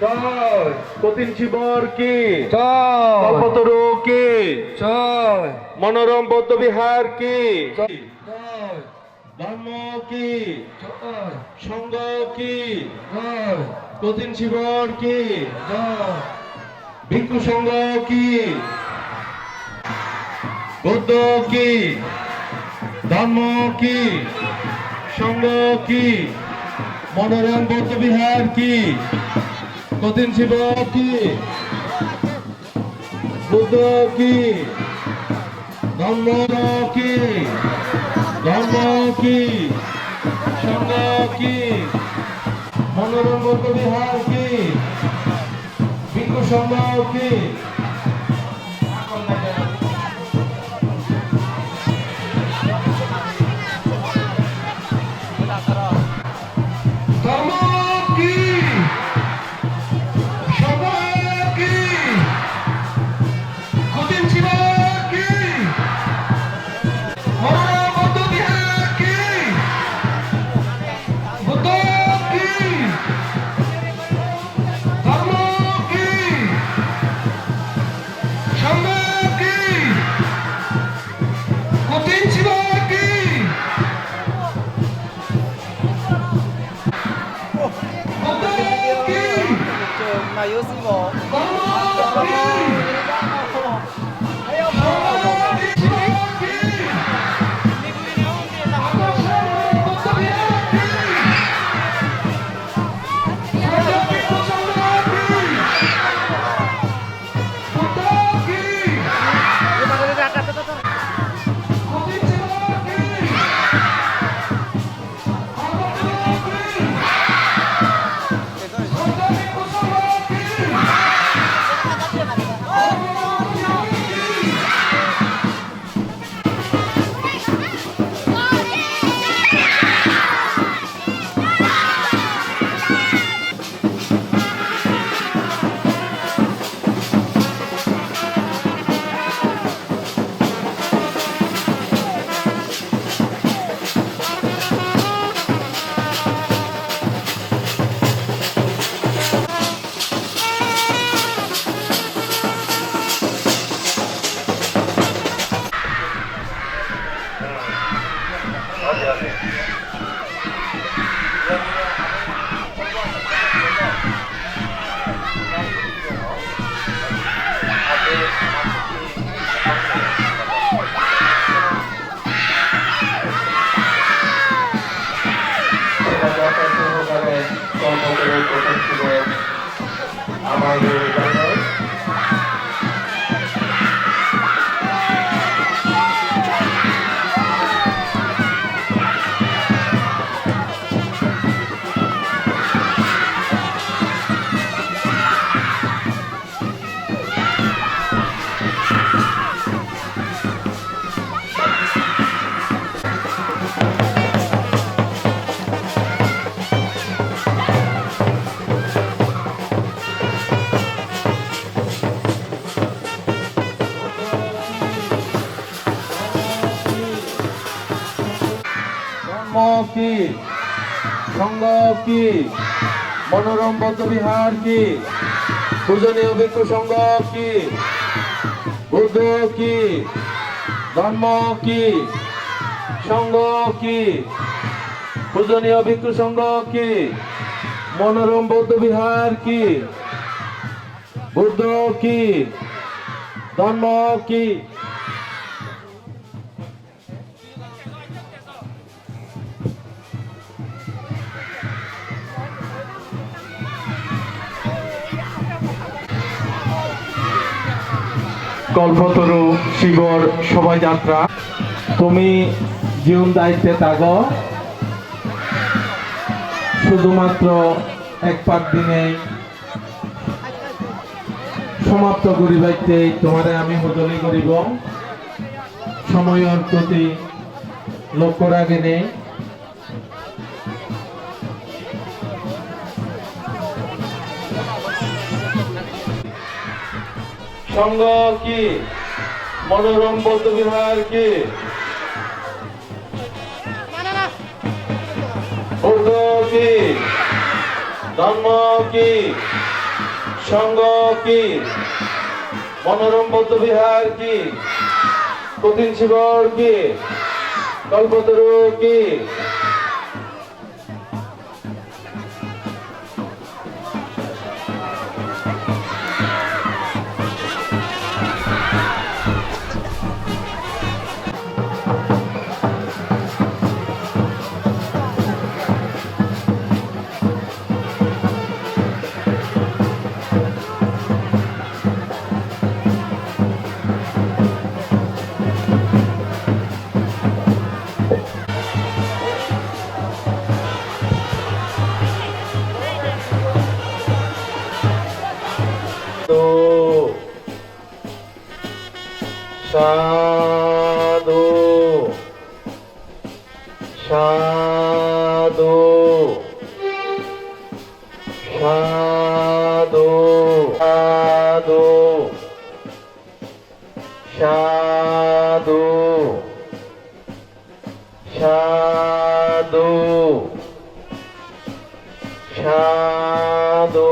জয় কঠিন শিবর কি জয় কল্পতরু কি জয় মনোরম বৌদ্ধ বিহার কি জয় ধর্ম কি জয় সঙ্গ কি জয় কঠিন শিবর কি জয় ভিক্ষু সঙ্গ কি বৌদ্ধ কি ধর্ম কি সঙ্গ কি মনোরম বৌদ্ধ বিহার কি কঠিন শিব কি বুদ্ধ কি ধর্ম কি ধর্ম কি সঙ্গ কি মনোরম বৌদ্ধ বিহার কি ভিক্ষু সঙ্গ কি ধর্ম কি সঙ্গ কি কঠিন শিব কি মনোরম বৌদ্ধ বিহার কি বুদ্ধ কি ধর্ম কি সঙ্গ কি কঠিন শিব কি বুদ্ধ কি Mayusimo. ধর্ম কি আমাদের কি সঙ্গ কি মনোরম বৌদ্ধ বিহার কি পূজনীয় ভিক্ষু সঙ্গ কি বুদ্ধ কি ধর্ম কি সঙ্গ কি পূজনীয় ভিক্ষু সঙ্গ কি মনোরম বৌদ্ধ বিহার কি বুদ্ধ কি ধর্ম কি কল্পতরু শিবর শোভাযাত্রা তুমি জীবন দায়িত্বে থাকো শুধুমাত্র এক পাক দিনে সমাপ্ত করিবাইতে তোমারে আমি হজলি করিব সময়ের প্রতি লক্ষ্য রাখে নেই সঙ্গ কি মনোরম বৌদ্ধ বিহার কি বৌদ্ধ কি ধর্ম কি সংঘ কি? মনোরম বৌদ্ধ বিহার কি? কঠিন শিবর কি? কল্পতরু কি? সাধু সাধু সাধু সাধু সাধু সাধু সাধু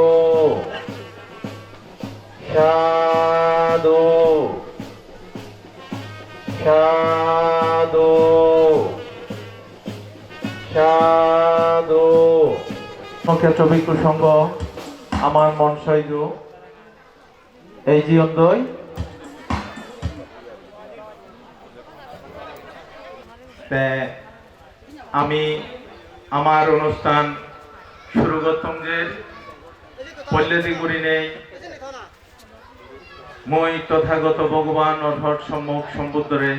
সাধু সাধু ক্ষেত্র ভিক্ষু সংঘ আমার মন সাইজু এই জীবন দই আমি আমার অনুষ্ঠান শুরু করতঙ্গের পল্লেদি করি নেই মই তথাগত ভগবান অর্হট সম্মুখ সম্বুদ্ধরে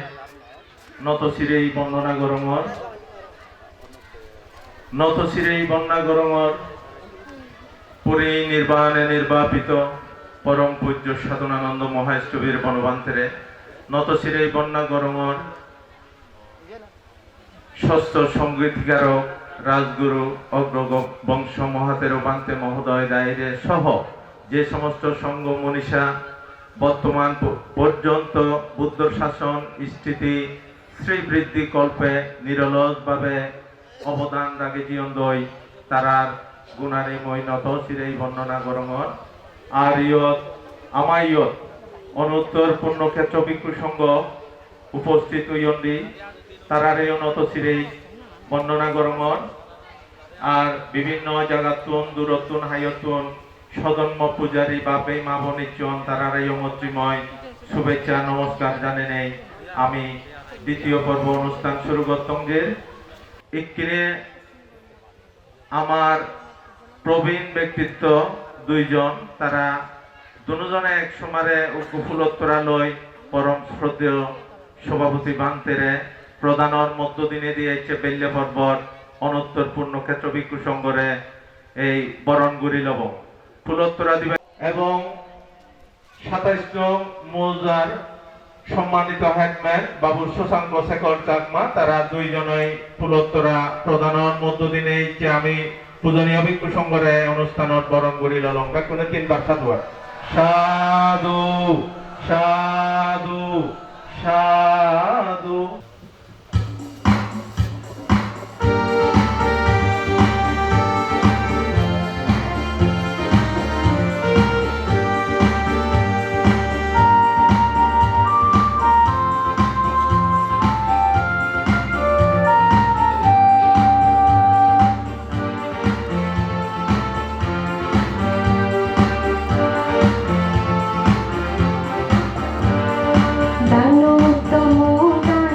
নতশিরেই বন্দনা গরমর নতশিরেই বন্দনা গরমর পুরী নির্বাণে নির্বাপিত পরম পূজ্য সাধনানন্দ মহাষ্টবীর বনবান্তেরে নতশিরেই বন্দনা গরমর ষষ্ঠ সংগীতকারক রাজগুরু অগ্র বংশ মহাতের বান্তে মহোদয় দায়ের সহ যে সমস্ত সংঘ মনীষা বর্তমান পর্যন্ত বুদ্ধ শাসন স্থিতি শ্রীবৃদ্ধি কল্পে নিরলসভাবে অবদান রাখে জীবন দই তারার গুণারে মই নত শিরেই বর্ণনা গরমর আর ইয়ত আমায়ত অনুত্তর পুণ্যক্ষেত্র ভিক্ষু সংঘ উপস্থিত হইয়ন্দি তারারে নত শিরেই বর্ণনা গরমর আর বিভিন্ন জায়গাতুন দূরতুন হাইয়তুন সদন্ম পূজারী বাপে মা বনিজন তারারে মৈত্রীময় শুভেচ্ছা নমস্কার জানে নেই আমি দ্বিতীয় পর্ব অনুষ্ঠান শুরু করতঙ্গের ইকিনে আমার প্রবীণ ব্যক্তিত্ব দুইজন তারা দুজনে এক সমারে ফুলোত্তরা লই পরম শ্রদ্ধেয় সভাপতি বান্তেরে প্রধানর মধ্য দিনে দিয়েছে বেল্য পর্বত অনুত্তর পূর্ণক্ষেত্র ভিক্ষু সংঘরে এই বরণ গুরি লব ফুলোত্তরা দিবে এবং ২৭ নং মৌজার সম্মানিত হেডম্যান বাবু শশাঙ্ক শেখর চাকমা তারা দুইজনই ফুলোত্তরা প্রধানর মধ্য দিনে যে আমি পূজনীয় ভিক্ষু সংঘরে অনুষ্ঠানত বরণ গুরি ললঙ্কা কোন তিনবার সাধুয়ার সাধু সাধু সাধু দানোত্তম দান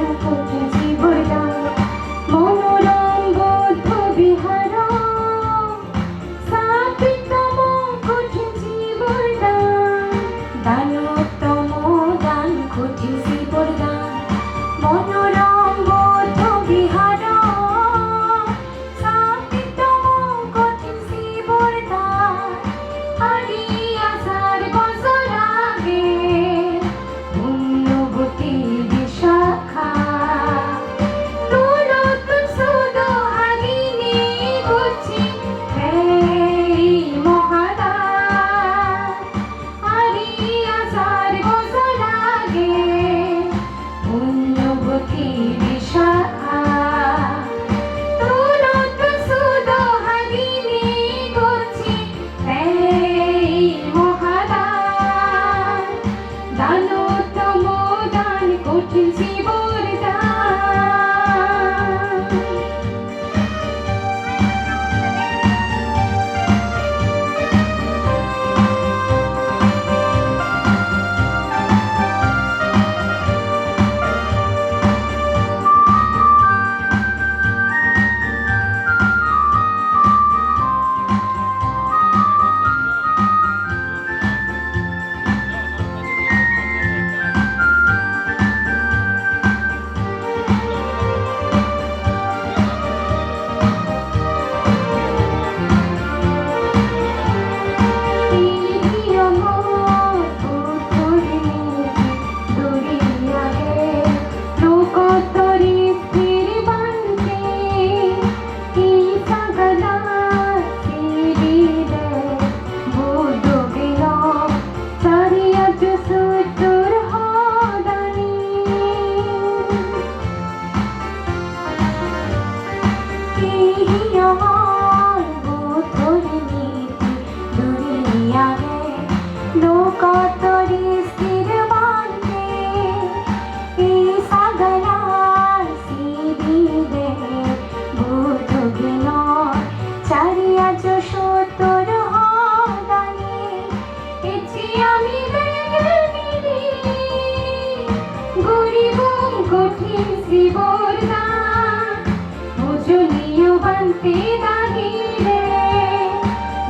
শান্তি দাগিরে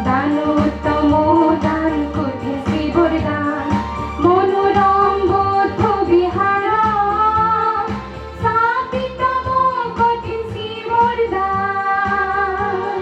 দানোত্তম দান কঠিন শিবর দান মনোরম বৌদ্ধ বিহার সাপিতম কঠিন শিবর দান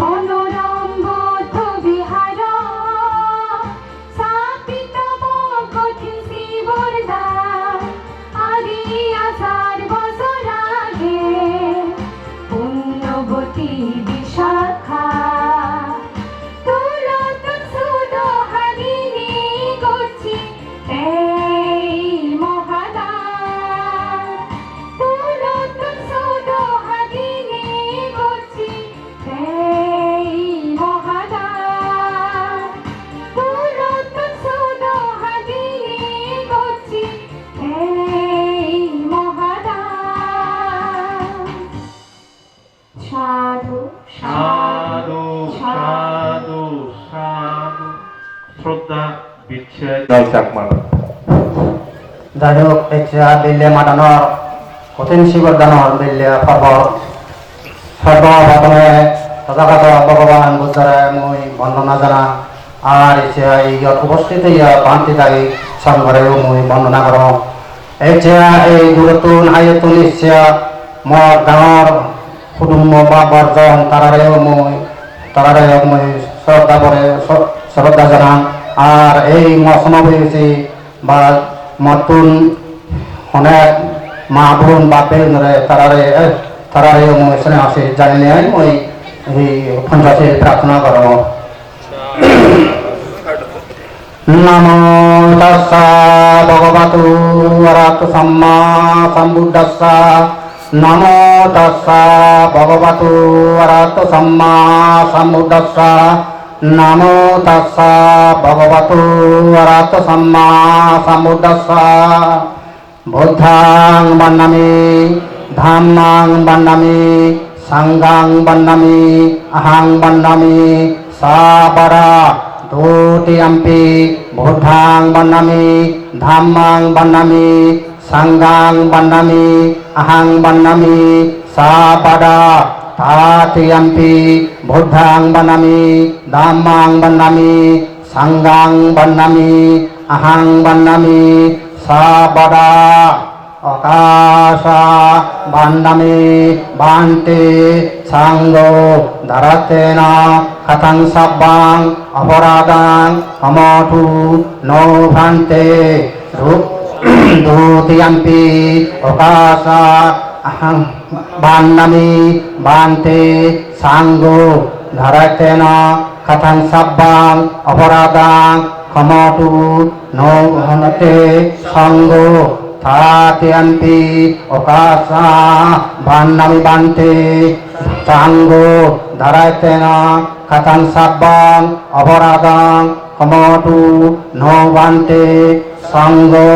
মনোরম বৌদ্ধ বিহার সাপিতম কঠিন শিবর দান আদি আষাঢ় বছর আগে পুণ্যবতী বিশাখা তুলতুন সুদ হারিণী গচ্ছি এই মহাদান তুলতুন সুদ হারিণী গচ্ছি এই মহাদান তুলতুন সুদ হারিণী গচ্ছি এই মহাদান সাধু সাধু সাধু সাধু শ্রদ্ধা বিচ্ছেদ জল চাকমা যাই হোক এতিয়া দিল্লী মাদানৰ কঠিন শিৱৰ দানৰ দিল্লী পৰ্ব সৰ্বপ্ৰথমে তথাগত ভগৱান বুদ্ধৰে মই বন্দনা জনাওঁ আৰু এতিয়া ইয়াত উপস্থিত বান্তি দায়ী সংঘৰেও মই বন্দনা কৰোঁ এতিয়া এই দূৰতোন আয়তোন ইচ্ছা মোৰ ডাঙৰ কুটুম্ব বা বৰ্জন তাৰাৰেও মই শ্ৰদ্ধা জনাওঁ আর এই সমাবেশে বা নতুন অনেক মা বোন বাপের তারারে মই স্নেহ আছে জানিলে মই এই পঞ্চাশে প্রার্থনা করব নমো তাস্সা ভগবতু অরহতু সাম্মা সম্বুদ্ধস্সা নমো তাস্সা ভগবতু অরহতু সাম্মা সম্বুদ্ধস্সা নমো তাস্সা ভগবতু অরহতু সাম্মা সম্বুদ্ধস্সা বুদ্ধাং বন্দামি ধাম্মাং বন্দামি সংঘাং বন্দামি অহং বন্দামি সাবরা ধূতিয়ম্পি বুদ্ধাং বন্দামি ধাম্মাং বন্দামি সংঘাং বন্দামি অহং বন্দামি সাবরা তাতিয়ম্পি বুদ্ধাং বন্দামি ধাম্মাং বন্দামি সংঘাং বন্দামি অহং বন্দামি সাবরা আকাশা বন্দামি বান্তে সাঙ্গ ধরতেন কথং সব্বাং অপরাধাং অমঠু নো ভান্তে ধূতিয়ম্পি আকাশা বন্দামি বান্তে সাঙ্গ ধরতেন কথং সব্বাং অপরাধাং khomatu no honate sango thatiampi okasa bannami bante sango dharaitena katan sabbang abaradang khomatu no bante sango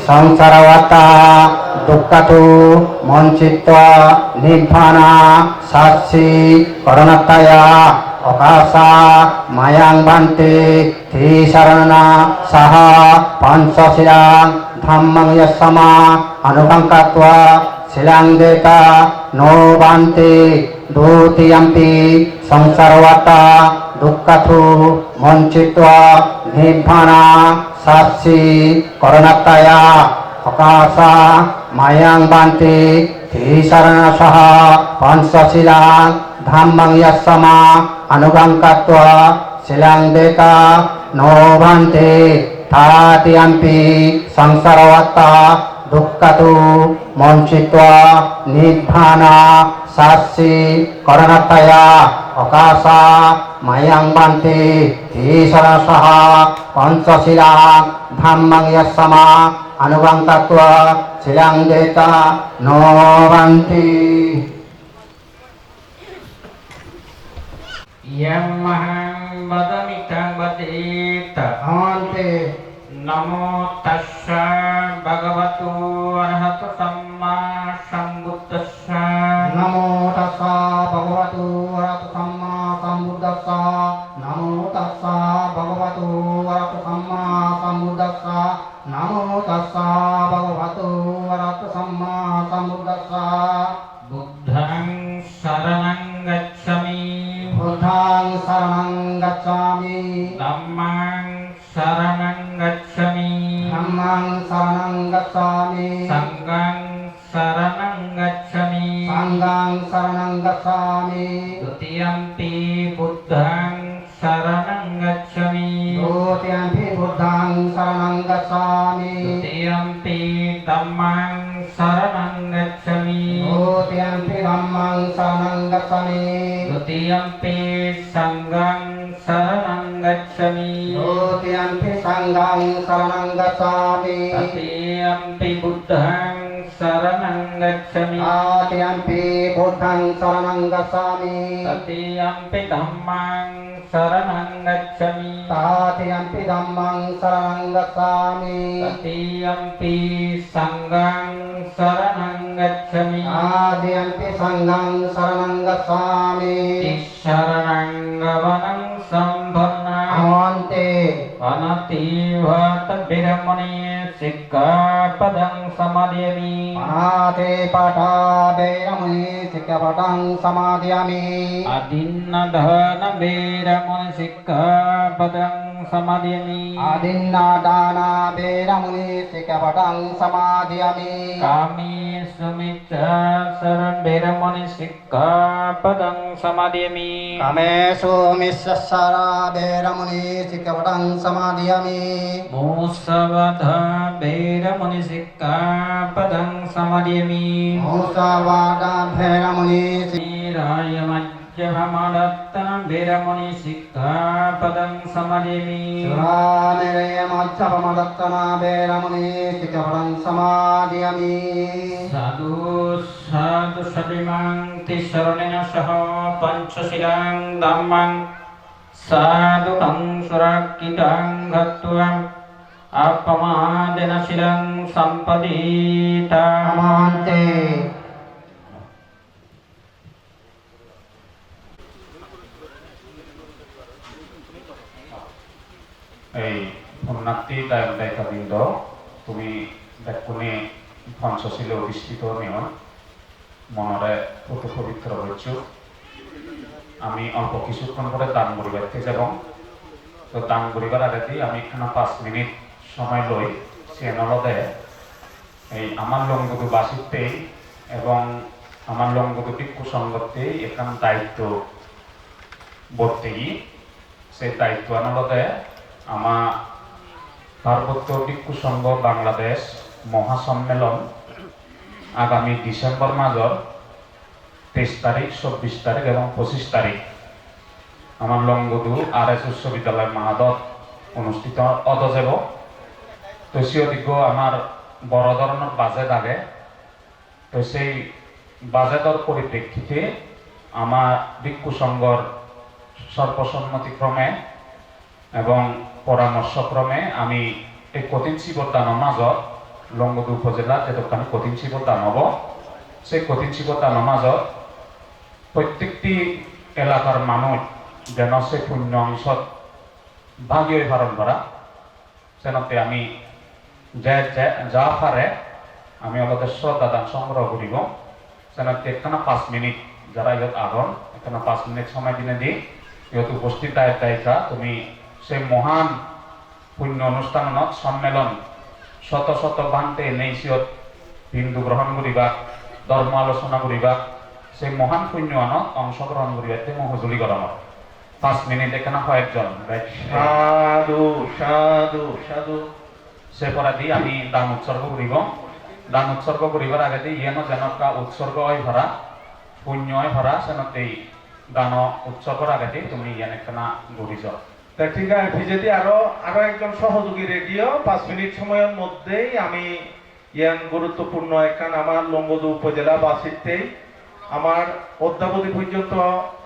সংসারবতা দুঃখাতু মঞ্চিত Nirbana সাক্ষী করণতায়া অকাশা মায়াং বান্তে ত্রিশরণা সাহা পঞ্চশিলাং ধাম্মং যসমা অনুকঙ্কাত্বা শিলাং দেতা নো বান্তে দ্বিতীয়ম্পি সংসারবতা দুঃখাতু মঞ্চিত নির্বাণা সাক্ষী করণাত্তায়া অকাশা মায়াং বান্তি ত্রিশরণা সহ পঞ্চশিলাং ধাম্মং যসমা অনুগঙ্কাত্বা শিলাং দেতা নো বান্তি তৃতীয়ম্পি সংসারবতা দুঃখাতু মঞ্চিত্বা নির্বাণা সাক্ষী করণাত্তায়া অকাশা মায়াং বান্তি ত্রিশরণা সহ পঞ্চশিলাং ধাম্মং যসমা অনুগঙ্কাত্বা শিলাং দেতা নো বান্তি Yamahang badamikang badita অন্তে Namo tassa bhagavato arahato samma sambuddhassa নমো তাস্সা ভগবতু অরহতু সাম্মা সম্বুদ্ধাস্সা নমো তাস্সা ভগবতু অরহতু সাম্মা সম্বুদ্ধাস্সা নমো তাস্সা ভগবতু অরহতু Samaa সম্বুদ্ধাস্সা Buddhang saranang gacchami বুদ্ধাং শরণং গচ্ছামি Dhammang saranang gacchami ধম্মং শরণং গচ্ছামি Sanghang saranang gacchami সংঘং শরণং গচ্ছামি Dutiyampi buddhang saranang gacchami দ্বিতীয়ম্পি বুদ্ধাং শরণং গচ্ছামি Dutiyampi dhammang saranang gacchami দ্বিতীয়ম্পি ধম্মং শরণং গচ্ছামি Dutiyampi sanghang saranang gacchami দ্বিতীয়ম্পি সংঘং শরণং গচ্ছামি Tatiyampi buddhang saranang gacchami তৃতীয়ম্পি বুদ্ধং শরণং গচ্ছামি Tatiyampi dhammang saranang gacchami তৃতীয়ম্পি ধম্মং শরণং গচ্ছামি Tatiyampi sanghang saranang gacchami তৃতীয়ম্পি সংঘং শরণং গচ্ছামি Tisharanang gavanang sambhanna অন্তে Anativata biramani sikkapadang samadhyami অনাথে পাঠা বেরমণি শিক্ষাপটং সমাধিয়ামি Adinnadhana biramani sikkapadang samadhyami আদিন্নাদানা বেরমণি শিক্ষাপটং সমাধিয়ামি Kami sumichasara biramani sikkapadang samadhyami কামেষু মিশ্রসারা বেরমণি শিক্ষাপটং সমাধিয়ামি Musavadha biramani sikkapadang samadhyami মূষাবাদা বেরমণি Niraya majjhamadattana biramani sikkapadang samadhyami সুরামেরয় মজ্জপমদত্তনা বেরমণি শিক্ষাপটং সমাধিয়ামি Sadhu sadhu sadimang tisaranena saha panchasilang dhammang sadhu kang surakitang ghattuam apamadena silang sampadita অমান্তে এই পুণ্যার্থী দায়িকাবৃন্দ তুমি দেখুনি পঞ্চশীলে অধিষ্ঠিত নিয়ম মনরে অতি পবিত্র হয়েছ আমি অল্প কিছুক্ষণ পরে দান করিবারতে যাব তো দান করিবার আগেতেই আমি এখানে 5 মিনিট সময় লই সে নলদে এই আমার লঙ্গদু বাসিতেই এবং আমার লঙ্গদু ভিক্ষু সঙ্গতেই এখান দায়িত্ব বর্তেই সেই দায়িত্ব আনলদে আমার পার্বত্য ভিক্ষু সংঘ বাংলাদেশ মহাসম্মেলন আগামী ডিসেম্বর মাসের 23 তারিখ 24 তারিখ এবং 25 তারিখ আমার লংগদু RS উচ্চ বিদ্যালয় মাহাদত অনুষ্ঠিত অদজেব তো সিওদিগ্য আমার বড় ধরনের বাজেট আগে তো সেই বাজেটর পরিপ্রেক্ষিতে আমার ভিক্ষু সংঘর সর্বসম্মতিক্রমে এবং পরামর্শক্রমে আমি এই কঠিন শিবর দানৰ মাজত লংগদু উপজেলাত যেটুকানি কঠিন শিবর দান হব সেই কঠিন শিবর দানৰ মাজত প্রত্যেকটি এলাকার মানুষ যেন সে পুণ্য অংশত ভাগী হয়ে ধারণ করা সেনতে আমি যা পারে আমি আমাদের শ্রদ্ধা দান সংগ্রহ করিব সেনতে একখানা 5 মিনিট যারা ইহত আগন একখানা 5 মিনিট সময় দিনে দিই ইহত উপস্থিত দায়িকা তুমি সেই মহান পুণ্য অনুষ্ঠানত সম্মেলন শত শত বান্তে নেইসিয়ত হিন্দু গ্রহণ করিবা ধর্ম আলোচনা করিবা সেই মহান পুণ্যনত অংশগ্রহণ করিবা তেমন হুজুলি গরম 5 মিনিট এখানে কয়েকজন সাধু সাধু সাধু সে পরা দি আমি দান উৎসর্গ করিব দান উৎসর্গ করিবার আগে দি ইয়েন যেনকা উৎসর্গ হয় ভরা পুণ্য হয় ভরা সেনতেই দান উৎসর্গর আগে দি তুমি ইয়েন একখানা ঘুরিছ তা ঠিক আছে ভিজেদি আরো একজন সহযোগী রেডিও 5 মিনিট সময়ের মধ্যেই আমি ইয়ান গুরুত্বপূর্ণ একখান আমার লংগদু উপজেলা বাসিতেই আমার অদ্যাবধি পর্যন্ত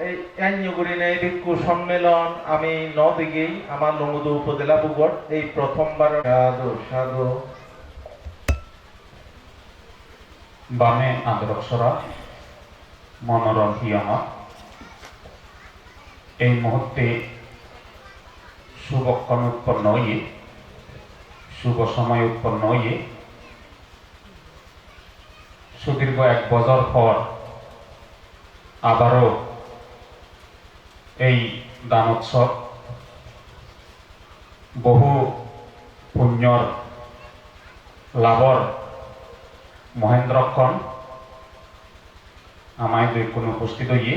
এই অ্যান্যগুরিনে ভিক্ষু সম্মেলন আমি দিকেই আমার লংগদু উপজেলা বুগর এই প্রথমবার সাধু সাধু বামে আদরক্ষরা মনোরম হিয়মত এই মুহূর্তে শুভক্ষণ উৎপন্ন হইয়ে শুভ সময় উৎপন্ন হইয়ে সুদীর্ঘ 1 বছর পর আবারও এই দানোৎসব বহু পুণ্যর লাভর মহেন্দ্রক্ষণ আমায় দুই কোনো উপস্থিত হইয়ে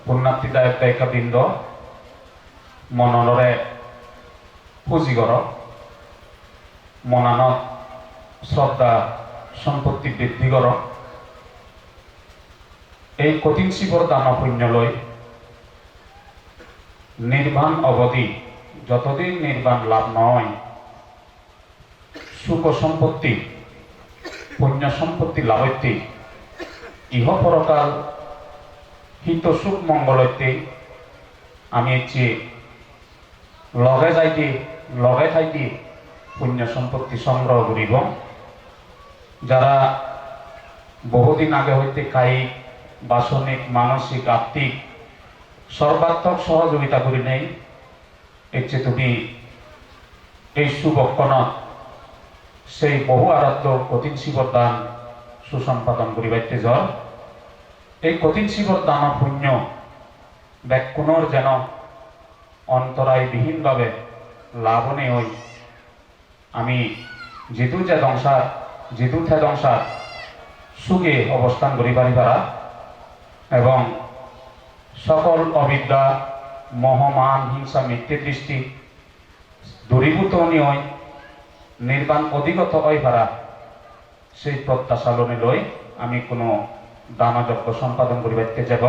পুণ্যার্থী দায়িকা বৃন্দ মনরে পুঁজি কর মনানত শ্রদ্ধা সম্পত্তি বৃদ্ধি কর এই কঠিন শিবর দান পুণ্য লই নির্বাণ অবধি যতদিন নির্বাণ লাভ নয় সুখ সম্পত্তি পুণ্য সম্পত্তি লাভৈতে ইহ পরকাল হিত সুখ মঙ্গলৈতে আমি ইচ্ছে লগে থাইতে পুণ্য সম্পত্তি সংগ্রহ করিব যারা বহুদিন আগে হইতে কায়িক বাসনিক মানসিক আত্মিক সর্বাত্মক সহযোগিতা করি নেই এর চেয়ে তুমি এই শুভক্ষণত সেই বহু আরাধ্য কঠিন শিবর দান সুসম্পাদন করিবাইতে যাও এই কঠিন শিবর দান পুণ্য ব্যাকুণর যেন অন্তরায় বিহীনভাবে লাভনে হই আমি যেতু থে দংসার সুখে অবস্থান করি পারিবারা এবং সকল অবিদ্যা মোহমান হিংসা মিথ্যে দৃষ্টি দূরীভূত নিয় নির্বাণ অধিগত হয় পারা সেই প্রত্যাশালনে লই আমি কোনো দানযজ্ঞ সম্পাদন করিবাইতে যাব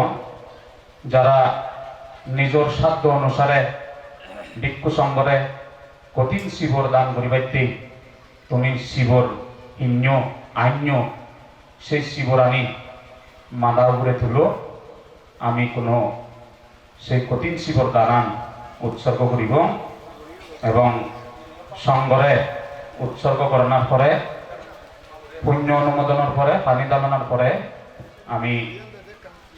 যারা নিজের সাধ্য অনুসারে ভিক্ষু সংঘরে কঠিন শিবর দান করিবাইতে তুমি শিবর হিন্য আইন্য সেই শিবর আনি মাদার উপরে তুলো আমি কোনো সেই কঠিন শিবর দান উৎসর্গ করিব এবং সংঘরে উৎসর্গ করানোর পরে পুণ্য অনুমোদনের পরে পানি দানানোর পরে আমি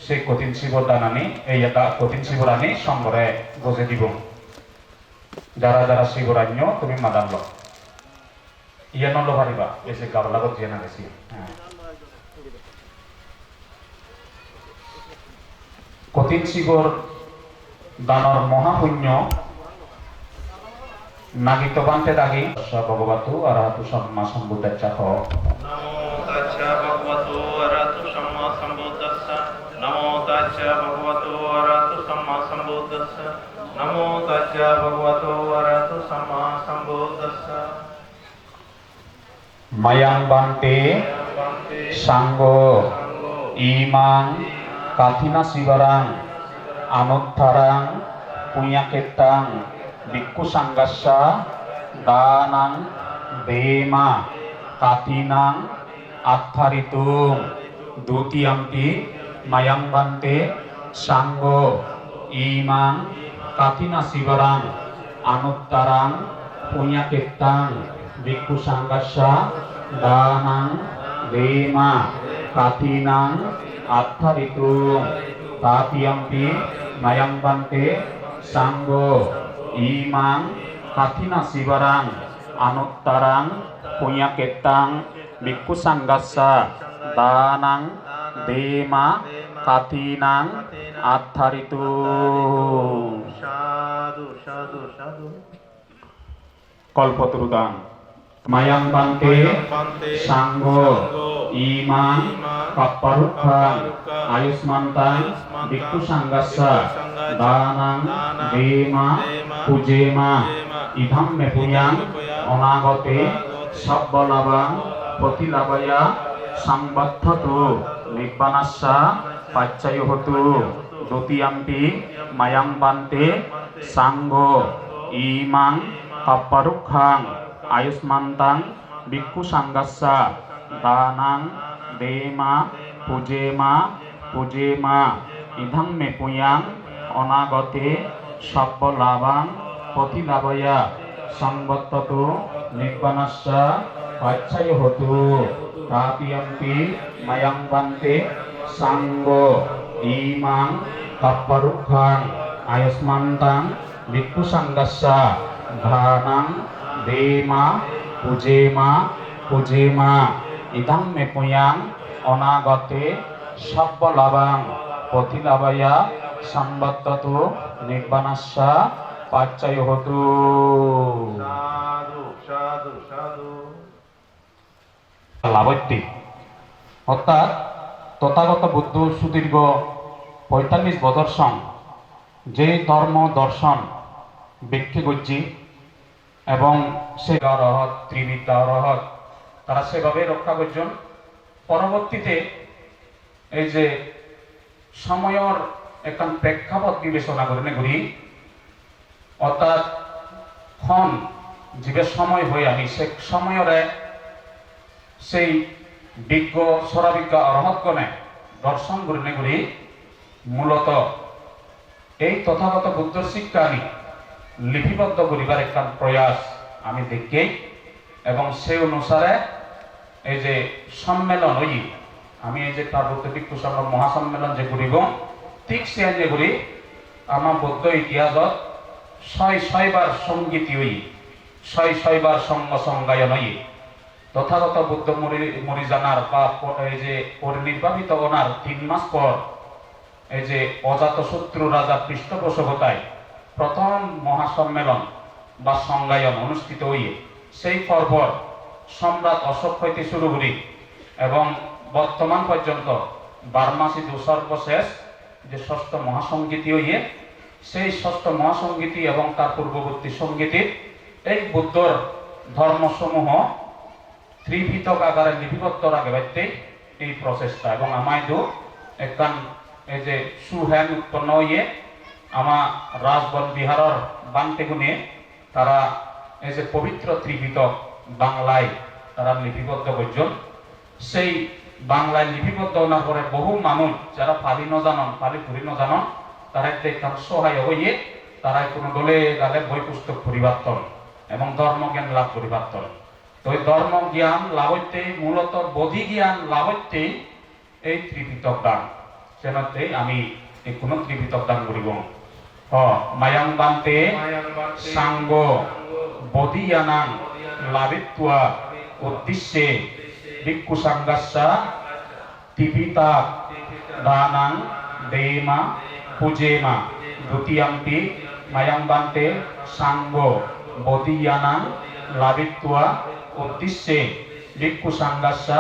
সেই কঠিন শিবর দান আনি এই এটা কঠিন শিবর আনি সংঘরে বসে দিব যারা যারা শিবর আন্য তুমি মাদান লো ইয়ে নলো পারিবা এসে গাঁর লাগত যে না গেছি কঠিন শিবর দানর মহাপুণ্য নাগিত বান্তে দাগি ভগবতু আরহাতু সম্মা সম্বুদ্ধাচ্ছা হ নমো তাচ্ছা ভগবতো অরহতু সম্মা সম্বুদ্ধস্য নমো তাচ্ছা ভগবতো অরহতু সম্মা সম্বুদ্ধস্য নমো তাচ্ছা ভগবতো অরহতু সম্মা সম্বুদ্ধস্য মায়াং বান্তে সাঙ্গ ইমাং কাথিনা শিবরাং anuttaran punyaketang bhikkhu sanggassa danang dema katinang attharitung dutiyampi mayang bante sanggo imang katina sibarang anuttaran punyaketang bhikkhu sanggassa danang dema katinang attharitung tatiyampi mayang bante sanggo imang katina sibarang anuttarang punyaketang bhikkhu sanggassa danang dema katinang attharitung সাধু সাধু সাধু কল্পতরুদান mayang bante sanggo imang kapparukkang ayusmantan bhikkhu sanggassa danang dema pujema idham me puyang অনাগতে সব্বলাভাং প্রতিলাভয়া সংবদ্ধতু নিব্বানাস্যা পাচ্চায়হতু দ্বিতীয়াম্পি Mayang Bhante সাঙ্গো ইমাং কাপ্পারুক্ষাং আয়ুষ্মান্তাং ভিক্ষু সাঙ্গাস্যা দানাং দেমা পূজেমা পূজেমা ইদং মে পুয়াং অনাগতে সব্বলাভাং প্রতিলাভয়া সংবদ্ধতু নিব্বানাস্যা পাচ্চায়হতু তাপিয়ম্পি মায়াং বান্তে সাঙ্গো ইমাং কাপ্পারুক্ষাং আয়ুষ্মান্তাং ভিক্ষু সাঙ্গাস্যা ধানাং দেমা পূজেমা পূজেমা ইদং মে পুয়াং অনাগতে সব্বলাভাং প্রতিলাভয়া সংবদ্ধতু নিব্বানাস্যা পাচ্চায়হতু সাধু সাধু সাধু লাভত্যিক অর্থাৎ তথাগত বুদ্ধ সুদীর্ঘ ৪৫ বছর সং যে ধর্ম দর্শন ব্যক্তি গজ্জি এবং সে অরহত ত্রিবিদ্যা অরহত তারা সেভাবে রক্ষা করছেন পরবর্তীতে এই যে সময়র এখন প্রেক্ষাপট বিবেচনা করে ঘুরি অর্থাৎ খন যে সময় হয়ে আমি সে সময়রে সেই বিজ্ঞ সরাবিজ্ঞ অরহতগণে দর্শন করে ঘুরি মূলত এই তথাগত বুদ্ধর শিক্ষা আমি লিপিবদ্ধ করিবার একটা প্রয়াস আমি দেখি এবং সেই অনুসারে এই যে সম্মেলন হই আমি এই যে তার বুদ্ধ ভিক্ষু সংঘ মহাসম্মেলন যে করিব ঠিক সে যে করি আমার বৌদ্ধ ইতিহাসত ছয়বার সঙ্গীতি হই ছয়বার সঙ্গ সংজ্ঞায়ন হই তথাগত বুদ্ধ মরি জানার বা এই যে পরিনির্বাপিত ওনার 3 মাস পর এই যে অজাতশত্রু রাজা পৃষ্ঠপোষকতায় প্রথম মহাসম্মেলন বা সংজ্ঞায়ন অনুষ্ঠিত হইয়ে সেই পর্বর সম্রাট অশোক হইতে শুরু করি এবং বর্তমান পর্যন্ত 12 মাসে সর্বশেষ যে ষষ্ঠ মহাসঙ্গীতি হইয়ে সেই ষষ্ঠ মহাসঙ্গীতি এবং তার পূর্ববর্তী সঙ্গীতির এই বুদ্ধর ধর্মসমূহ ত্রিভিতক আকারে লিপিবদ্ধ রাখে বাইতে এই প্রচেষ্টা এবং আমায়দু একখান এই যে সুহ্যান উৎপন্ন হইয়ে আমার রাজবন বিহারের বান্তেগুনে তারা এই যে পবিত্র ত্রিভিতক বাংলায় তারা লিপিবদ্ধ করছেন সেই বাংলায় লিপিবদ্ধ হওয়ার পরে বহু মানুষ যারা পালি নজানন পালি ঘুরি নজানন তারা একখান সহায় হইয়ে তারা কোনো দলে গালে বই পুস্তক পরিবর্তন এবং ধর্মজ্ঞান লাভ পরিবর্তন তো এই ধর্ম জ্ঞান লাভতে মূলত বোধি জ্ঞান লাভতে এই ত্রিভিতক দান সেনাতে আমি এই কোন ত্রিভিতক দান করিব মায়াং বান্তে সাঙ্গ বোধিয়ানাং লাভিত্বা উদ্দেশ্যে ভিক্ষু সাঙ্গাস্যা ত্রিভিতা দানাং দেমা পূজেমা দ্বিতীয়াম্পি মায়াং বান্তে সাঙ্গ বোধিয়ানাং লাভিত্বা উদ্দেশ্যে ভিক্ষু সাঙ্গাস্যা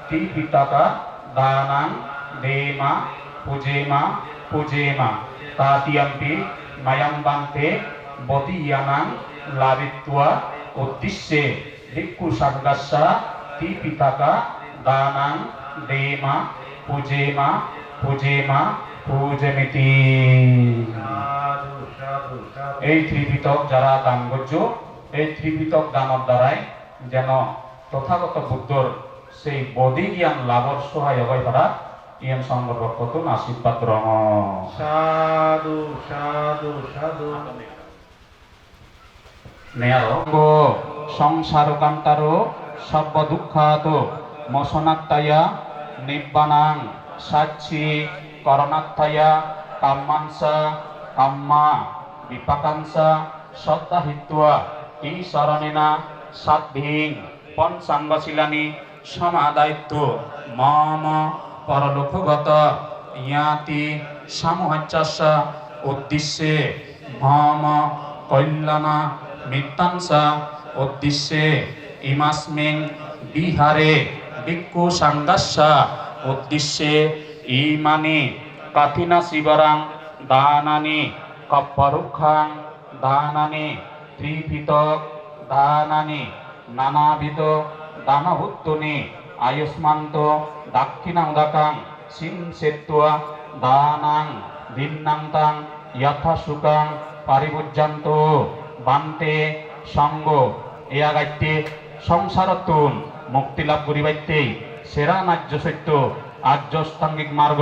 ত্রিভিতাকা দানাং দেমা পূজেমা পূজেমা তাতিয়াম্পি মায়াং বান্তে বোধিয়ানাং লাভিত্বা উদ্দেশ্যে ভিক্ষু সাঙ্গাস্যা ত্রিভিতাকা দানাং দেমা পূজেমা পূজেমা পূজেমিতি এই ত্রিপিটক যারা দান করছো এই ত্রিপিটক দানের দ্বারাই যেন তথাগত বুদ্ধর সেই বোধি জ্ঞান লাভর সহায় হয় তারা ইয়ান সংগ্রহ করতুন আশীর্বাদ রঙ সাধু সাধু সাধু নেয়ারো সংসার কান্তারো সর্ব দুঃখাত মসনাত্তায়া নিব্বানাং সাচ্ছি করণাত্তায়া কাম্মাংসা কাম্মা বিপাকাংসা সত্তাহিত্বা ই শরণেনা সাধ্বিং পঞ্চাঙ্গশীলানি সমাদায়িত্ব মম পরলোকগত ইয়াতি সামোহচ্চাসা উদ্দেশ্যে মম কল্যাণা মিত্তাংসা উদ্দেশ্যে ইমাস্মিং বিহারে ভিক্ষু সাঙ্গাস্যা উদ্দেশ্যে ইমানি কাঠিনা শিবরাং দানানি কপ্পরুক্ষাং দানানি ত্রিপিটক দানানি নানাবিধ দানভূত্তনি আয়ুষ্মান্ত দাক্ষিণাঙ্গাকাং সিং সেত্ত্বা দানাং ভিন্নান্তাং যথা সুকাং পারিভুজ্যান্ত বান্তে সঙ্গ এয়াগাইতে সংসারতুন মুক্তি লাভ করিবাইতে সেরা নার্য সত্য আর্যষ্টাঙ্গিক মার্গ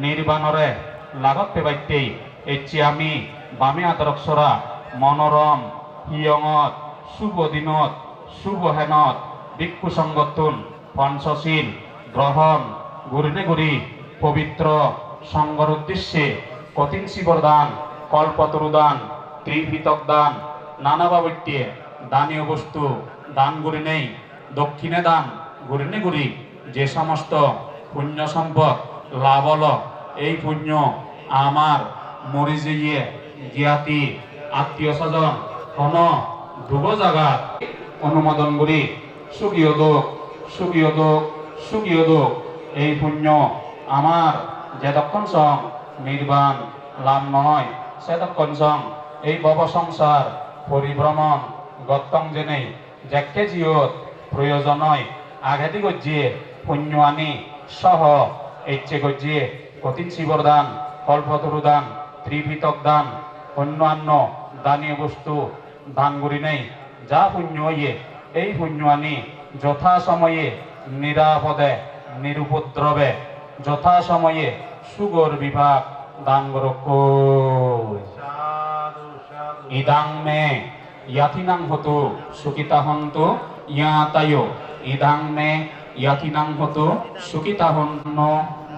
নির্বাণরে লাগত পেবাইতে এচি আমি বামে আদরক্ষরা মনোরম হিয়ঙত শুভ দিনত শুভ হেনত ভিক্ষু সংগতুন পঞ্চশীল গ্রহণ গুরিনে গুরি পবিত্র সঙ্গর উদ্দেশ্যে কঠিন শিবর দান কল্পতরু দান ত্রিপিটক দান নানা বাবত্যে দানীয় বস্তু দান গুরি নেই দক্ষিণে দান গুরিনে গুরি যে সমস্ত পুণ্য সম্পদ লাভ হল এই পুণ্য আমার মরি যেয়ে জ্ঞাতি আত্মীয় স্বজন কোন ধ্রুব জাগাত অনুমোদন করি সুখীয় দোক সুখীয় দোক সুখীয় দোক এই পুণ্য আমার যেতক্ষণ সং নির্বাণ লাভ নয় সেতক্ষণ সং এই ভব সংসার পরিভ্রমণ গত্তং জেনে যাকে জিয়ত প্রয়োজন হয় আঘাতি গজিয়ে পুণ্য আনি সহ ইচ্ছে গজিয়ে কঠিন শিবর দান কল্পতরু দান ত্রিপিটক দান অন্যান্য দানীয় বস্তু দান করি নেই যা পুণ্য ইয়ে এই পুণ্য আনি যথা সময়ে নিরাপদে নিরুপদ্রবে যথা সময়ে সুগর বিভাগ দান করক ইদাং মে ইয়াতিনাং হতো সুকিতা হন্তু ইয়াতায়ো ইদাং মে ইয়াতিনাং হতো সুকিতা হন্ন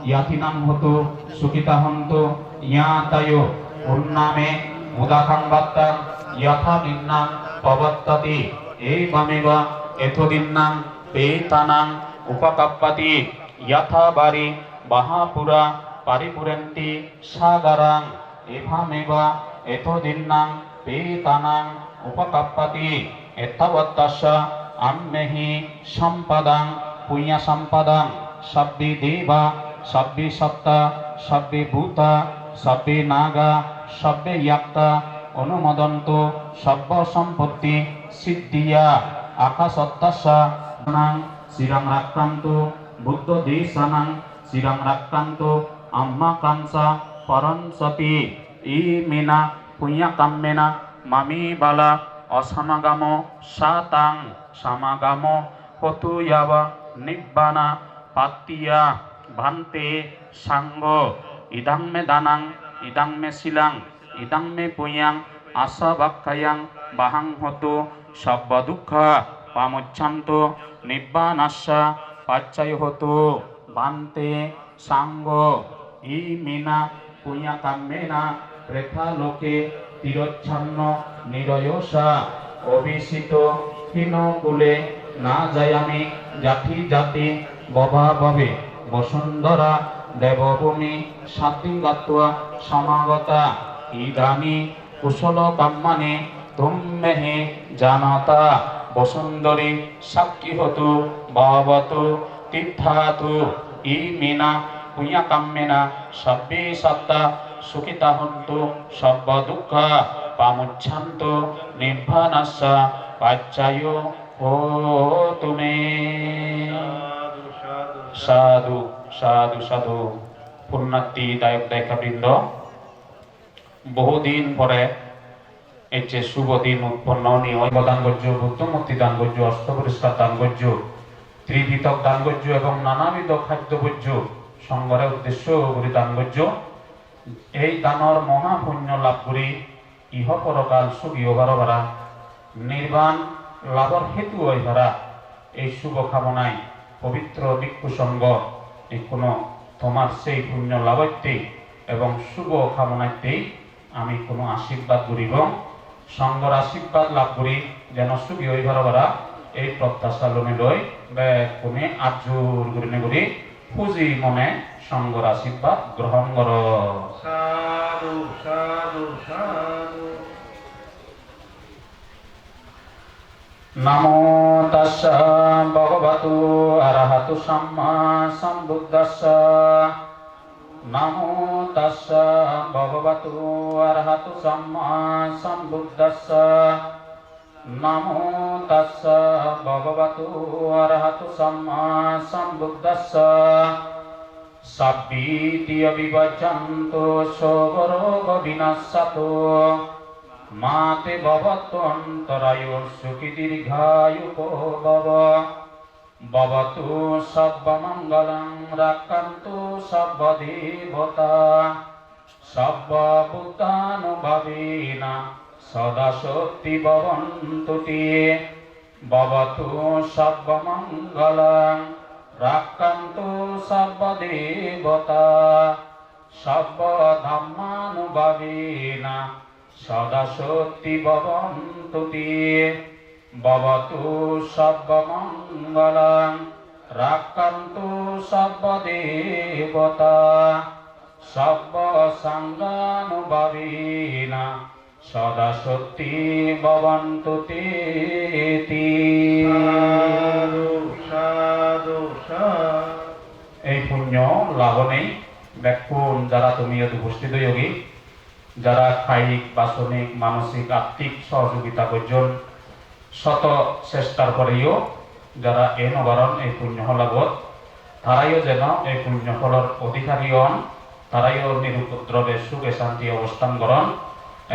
ইয়াতিনাং হতো সুকিতা হন্তু ইয়াতায়ো উন্নামে মুদাখাং বাত্তাং যথা দিন্নাং পবত্ততি এই বামেবা এতদিন্নাং পেতানাং উপকাপ্পাতি যথা বারি বাহাপুরা পারিপুরেন্তি সাগরাং এভামেবা এতদিন্নাং পেতানাং উপকাপ্পাতি এতাবত্তাস্য আম্মেহি সম্পদাং পুণ্য সম্পদাং সব্বি দেবা সব্বি সত্তা সব্বি ভূতা সব্বি নাগা সব্বে ইয়াক্তা অনুমোদন্ত সব্য সম্পত্তি সিদ্ধিয়া আকাশত্তাস্যা নাং শ্রীরাম রাক্রান্ত বুদ্ধ দেশানাং শ্রীরাম রাক্রান্ত আম্মা কাংসা পরঞ্চতি ই মিনা পুণ্য কাম্যেনা মামি বালা অসমাগাম সাতাং সমাগাম পতুয়াবা নিব্বানা পাতিয়া ভান্তে সাঙ্গ ইদাং মে দানাং ইদাং মে শিলাং ইদাং মে পুয়াং আশা বাক্যায়াং বাহাং হতো সব্য দুঃখ পামুচ্ছান্ত নিব্বানাস্যা পাচ্ছায় হতো বান্তে সাঙ্গ ই মিনা পুয়া কাম্যেনা রেখা লোকে তিরচ্ছন্ন নিরয়সা অভিষিত হীনকুলে না যায়ামি জাতি জাতি ববা ববে বসুন্ধরা দেবভূমি সাত্বিঙ্গত্বা সমাগতা ইদানি কুশল কাম্মানে তুম্মেহে জানতা বসুন্ধরী সাক্ষী হতু ভবতু তীর্থাতু ই মিনা পুণ্য কাম্যেনা সব্বে সত্তা সুখিতা হন্তু সব্য দুঃখ পামুচ্ছান্ত নির্বাণাস্য পাচ্ছায় ও তুমি সাধু সাধু সাধু পুণ্যার্থী দায়ক দায়িকাবৃন্দ, বহুদিন পরে এই যে শুভ দিন উৎপন্ন নিয়ে দান গজ্য, বুদ্ধমূর্তি দান গজ্য, অষ্টপরিষ্কার দান গজ্য, ত্রিপিতক দান গজ্য এবং নানাবিধ খাদ্য গজ্য সংগ্রহের উদ্দেশ্য করে দান গজ্য। এই দানৰ মহাপুণ্য লাভ কৰি ইহ পৰকাল সুখী হবার ভাড়া নির্বাণ লাভর হেতু হয় ভাড়া এই শুভ কামনায় পবিত্র ভিক্ষু সংঘ কোনো তোমার সেই পুণ্য লাভত্যে এবং শুভ কামনাতেই আমি কোনো আশীর্বাদ করিব, সংঘর আশীর্বাদ লাভ করি যেন সুখী হই ভাড়া ভাড়া এই প্রত্যাশা লনে লই কোনে আজুর গুরিনে করি পুঁজি মনে সংঘর আশীর্বাদ গ্রহণ কর। সাধু সাধু সাধু। নমো তাস্সা ভগবতু আরহাতু সাম্মা সম্বুদ্ধাস্সা। নমো তাস্সা ভগবতু আরহাতু সাম্মা সম্বুদ্ধাস্সা। নমো তাস্সা ভগবতু আরহাতু সাম্মা সম্বুদ্ধাস্সা। সাব্বিতি অবিভাজ্যন্তু সর্বরোগ বিনাশাতো মাতে ভবত্বন্তরায় সুখী দীর্ঘায়ুকো ভব। ভবতু সর্বমঙ্গলং রাক্ষন্তু সর্বদেবতা সর্বভূতানুভাবেন সদা শক্তি ভবন্তু তে। ভবতু সর্বমঙ্গলং রাক্ষন্তু সর্বদেবতা সর্বধর্মানুভাবেন সদা শক্তি ভবন্তু তে। ভবতু সর্বমঙ্গলং রাক্ষন্তু সর্বদেবতা সর্বসঙ্গানুভাবেন সদা শক্তি ভবন্তু তে। সাধু সাধু। এই পুণ্য লাভনে ব্যাকুণ যারা তুমি উপস্থিত যোগী, যারা কায়িক বাসনিক মানসিক আত্মিক সহযোগিতা করছেন শত চেষ্টার পরেও যারা এই নবারণ এই পুণ্য লাভত তারাইও যেন এই পুণ্য ফলর অধিকারী হন, তারাইও নিরুপদ্রবে সুখে শান্তি অবস্থান করেন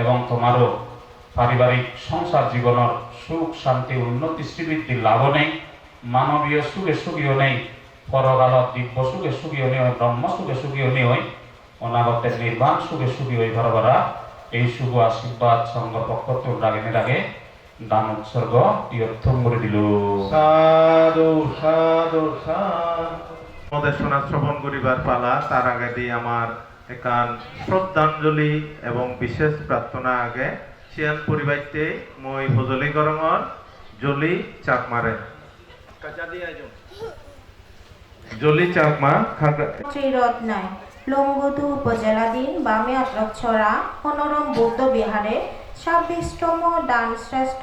এবং তোমারও পারিবারিক সংসার জীবনের সুখ শান্তি উন্নতি শ্রীবৃদ্ধি লাভ নেই, মানবীয় সুখে সুখীও নেই, পরকালত দিব্য সুখে সুখীও নেই, ব্রহ্ম সুখে সুখীও নেই, অনাগতের নির্বাণ সুখে সুখী হই ভারবারা এই শুভ আশীর্বাদ সংঘ পক্ষ তোর রাগে দান উৎসর্গ ইয়র্থম করে দিল। সাধু সাধু সাধু। আমাদের শোনা শ্রবণ করিবার পালা, তার আগে দিয়ে আমার একান শ্রদ্ধাঞ্জলি এবং বিশেষ প্রার্থনা আগে সিয়ান পরিবারতে মই ভজলি গরমর জলি চাপ মারে জলি চাকমা খাগড়া শ্রীরত্নায় লঙ্গুদু উপজেলাধীন বামে অত্রছড়া মনোরম বৌদ্ধ বিহারে 26তম দান শ্রেষ্ঠ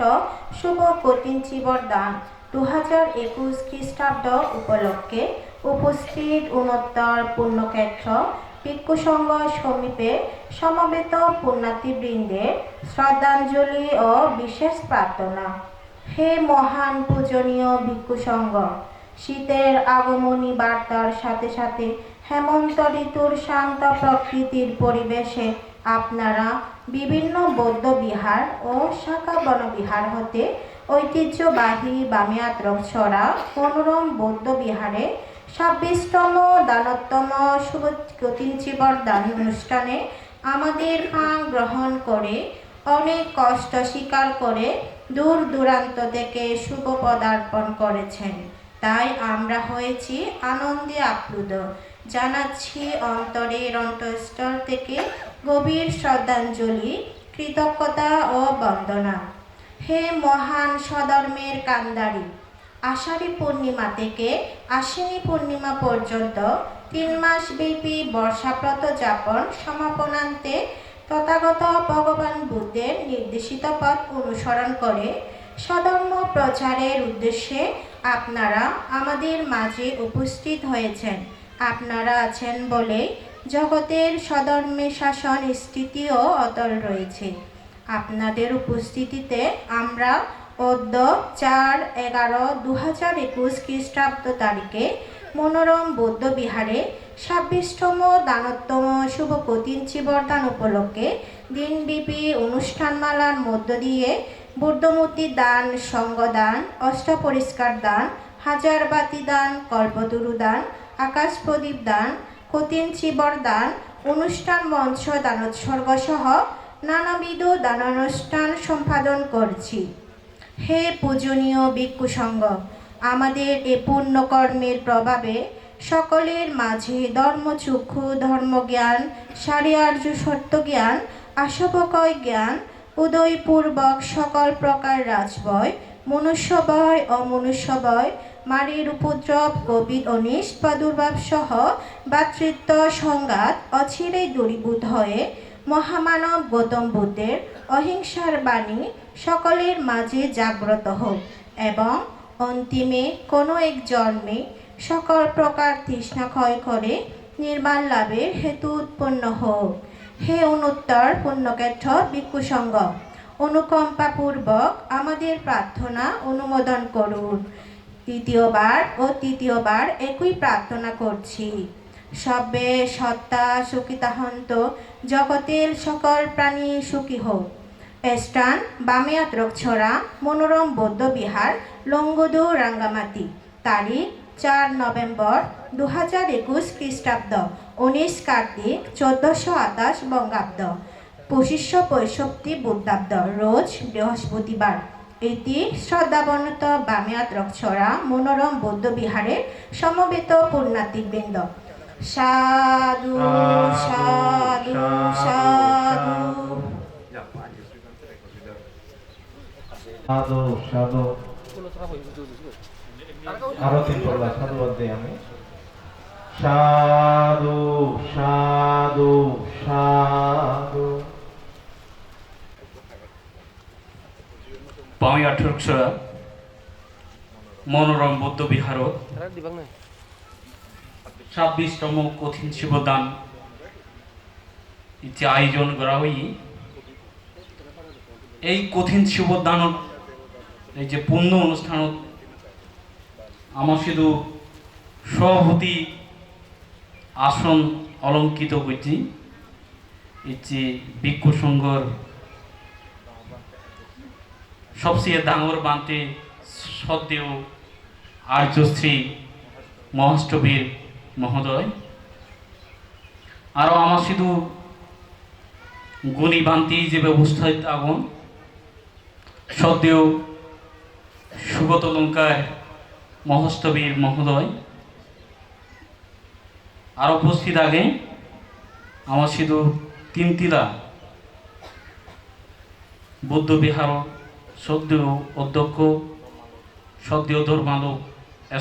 শুভ কঠিনচিবর দান 2021 খ্রিস্টাব্দ উপলক্ষে উপস্থিত উন্নতর পুণ্যক্ষেত্র ভিক্ষু সংঘ সমীপে সমবেত পুণ্যার্থীবৃন্দের শ্রদ্ধাঞ্জলি ও বিশেষ প্রার্থনা। হে মহান পূজনীয় ভিক্ষু সংঘ, শীতের আগমনী বার্তার সাথে সাথে হেমন্ত ঋতুর শান্ত প্রকৃতির পরিবেশে আপনারা বিভিন্ন বৌদ্ধ বিহার ও শাখা বনবিহার হতে ঐতিহ্যবাহী বামিয়াত্রছড়া মনোরম বৌদ্ধ বিহারে 26তম দানোত্তম শুভ কঠিনচিবর দান অনুষ্ঠানে আমাদের হাঁ গ্রহণ করে অনেক কষ্ট স্বীকার করে দূর দূরান্ত থেকে শুভ পদার্পণ করেছেন। তাই আমরা হয়েছি আনন্দে আপ্লুত। জানাচ্ছি অন্তরের অন্তঃস্থল থেকে গভীর শ্রদ্ধাঞ্জলি, কৃতজ্ঞতা ও বন্দনা। হে মহান স্বধর্মের কান্দারি, আষাঢ়ী পূর্ণিমা থেকে আশ্বিনী পূর্ণিমা পর্যন্ত 3 মাস ব্যাপী বর্ষাব্রত যাপন সমাপনান্তে তথাগত ভগবান বুদ্ধের নির্দেশিত পথ অনুসরণ করে স্বধর্ম প্রচারের উদ্দেশ্যে আপনারা আমাদের মাঝে উপস্থিত হয়েছেন। আপনারা আছেন বলে জগতের স্বধর্মে শাসন স্থিতিও অটল রয়েছে। আপনাদের উপস্থিতিতে আমরা অদ্য 4/11/2021 খ্রিস্টাব্দ তারিখে মনোরম বৌদ্ধ বিহারে 26তম দানোত্তম শুভ কতিঞ্চি বরদান উপলক্ষে দিনব্যাপী অনুষ্ঠানমালার মধ্য দিয়ে বুদ্ধমূর্তি দান, সঙ্গদান, অষ্টপরিষ্কার দান, হাজারবাতি দান, কল্পতরু দান, আকাশ প্রদীপ দান, কতিঞ্চি বরদান, অনুষ্ঠান মঞ্চ দানোৎসর্গ সহ নানাবিধ দানানুষ্ঠান সম্পাদন করছি। হে পূজনীয় ভিক্ষু সংঘ, আমাদের এ পুণ্যকর্মের প্রভাবে সকলের মাঝে ধর্মচক্ষু, ধর্মজ্ঞান, সারিয়ার্য সত্যজ্ঞান, আশবকয় জ্ঞান, উদয়পূর্বক সকল প্রকার রাজভয়, মনুষ্যভয়, অমনুষ্যভয়, মারির উপদ্রব, কোভিড 19 প্রাদুর্ভাব সহ ভ্রাতৃত্ব সংঘাত অচিরেই দূরীভূত হয়ে মহামানব গৌতম বুদ্ধের অহিংসার বাণী সকলের মাঝে জাগ্রত হোক এবং অন্তিমে কোনো এক জন্মে সকল প্রকার তৃষ্ণা ক্ষয় করে নির্বাণ লাভের হেতু উৎপন্ন হোক। হে অনুত্তর পুণ্যক্ষেত্র ভিক্ষু সংঘ, অনুকম্পাপূর্বক আমাদের প্রার্থনা অনুমোদন করুন। তৃতীয়বার একই প্রার্থনা করছি। সব্যে সত্তা সুখিতাহন্ত, জগতের সকল প্রাণী সুখী হোক। স্থান বামেয়াত রোগছড়া, মনোরম বৌদ্ধ বিহার, লঙ্গদু, রাঙ্গামাটি। তারিখ 4 নভেম্বর 2021 খ্রিস্টাব্দ, 19 কার্তিক 1428 বঙ্গাব্দ, 2565 বুদ্ধাব্দ, রোজ বৃহস্পতিবার। এটি শ্রদ্ধাবনত বামেয়াত রোগছড়া মনোরম বৌদ্ধ বিহারের সমবেত পুণ্যার্থীবৃন্দ। সাধু সাধু সাধু। সাধু সাধু আরো 3 পড়লা সাধুবাদ দিই আমি। সাধু সাধু সাধু। বামেয়াত রোগছড়া মনোরম বৌদ্ধ বিহারত 26তম কঠিন শিবদান ইতি আয়োজন করা হই। এই কঠিন শিবদানত এই যে পূর্ণ অনুষ্ঠানত আমার শুধু সভাপতি আসন অলঙ্কিত করছি ইচ্ছে ভিক্ষু সংঘর সবচেয়ে ডাঙর বান্তে সদ্দেও আর্যশ্রী মহাষ্টবীর মহোদয়, আরও আমার শুধু গুণী বান্তি যে ব্যবস্থায় আগুন সদ্দেও সুগত অলঙ্কার মহস্তবীর মহোদয়, আর উপস্থিত আগে আমার শুধু তিনতিলা বৌদ্ধবিহার সদ্দেও অধ্যক্ষ সদ্দেও ধর্মালোক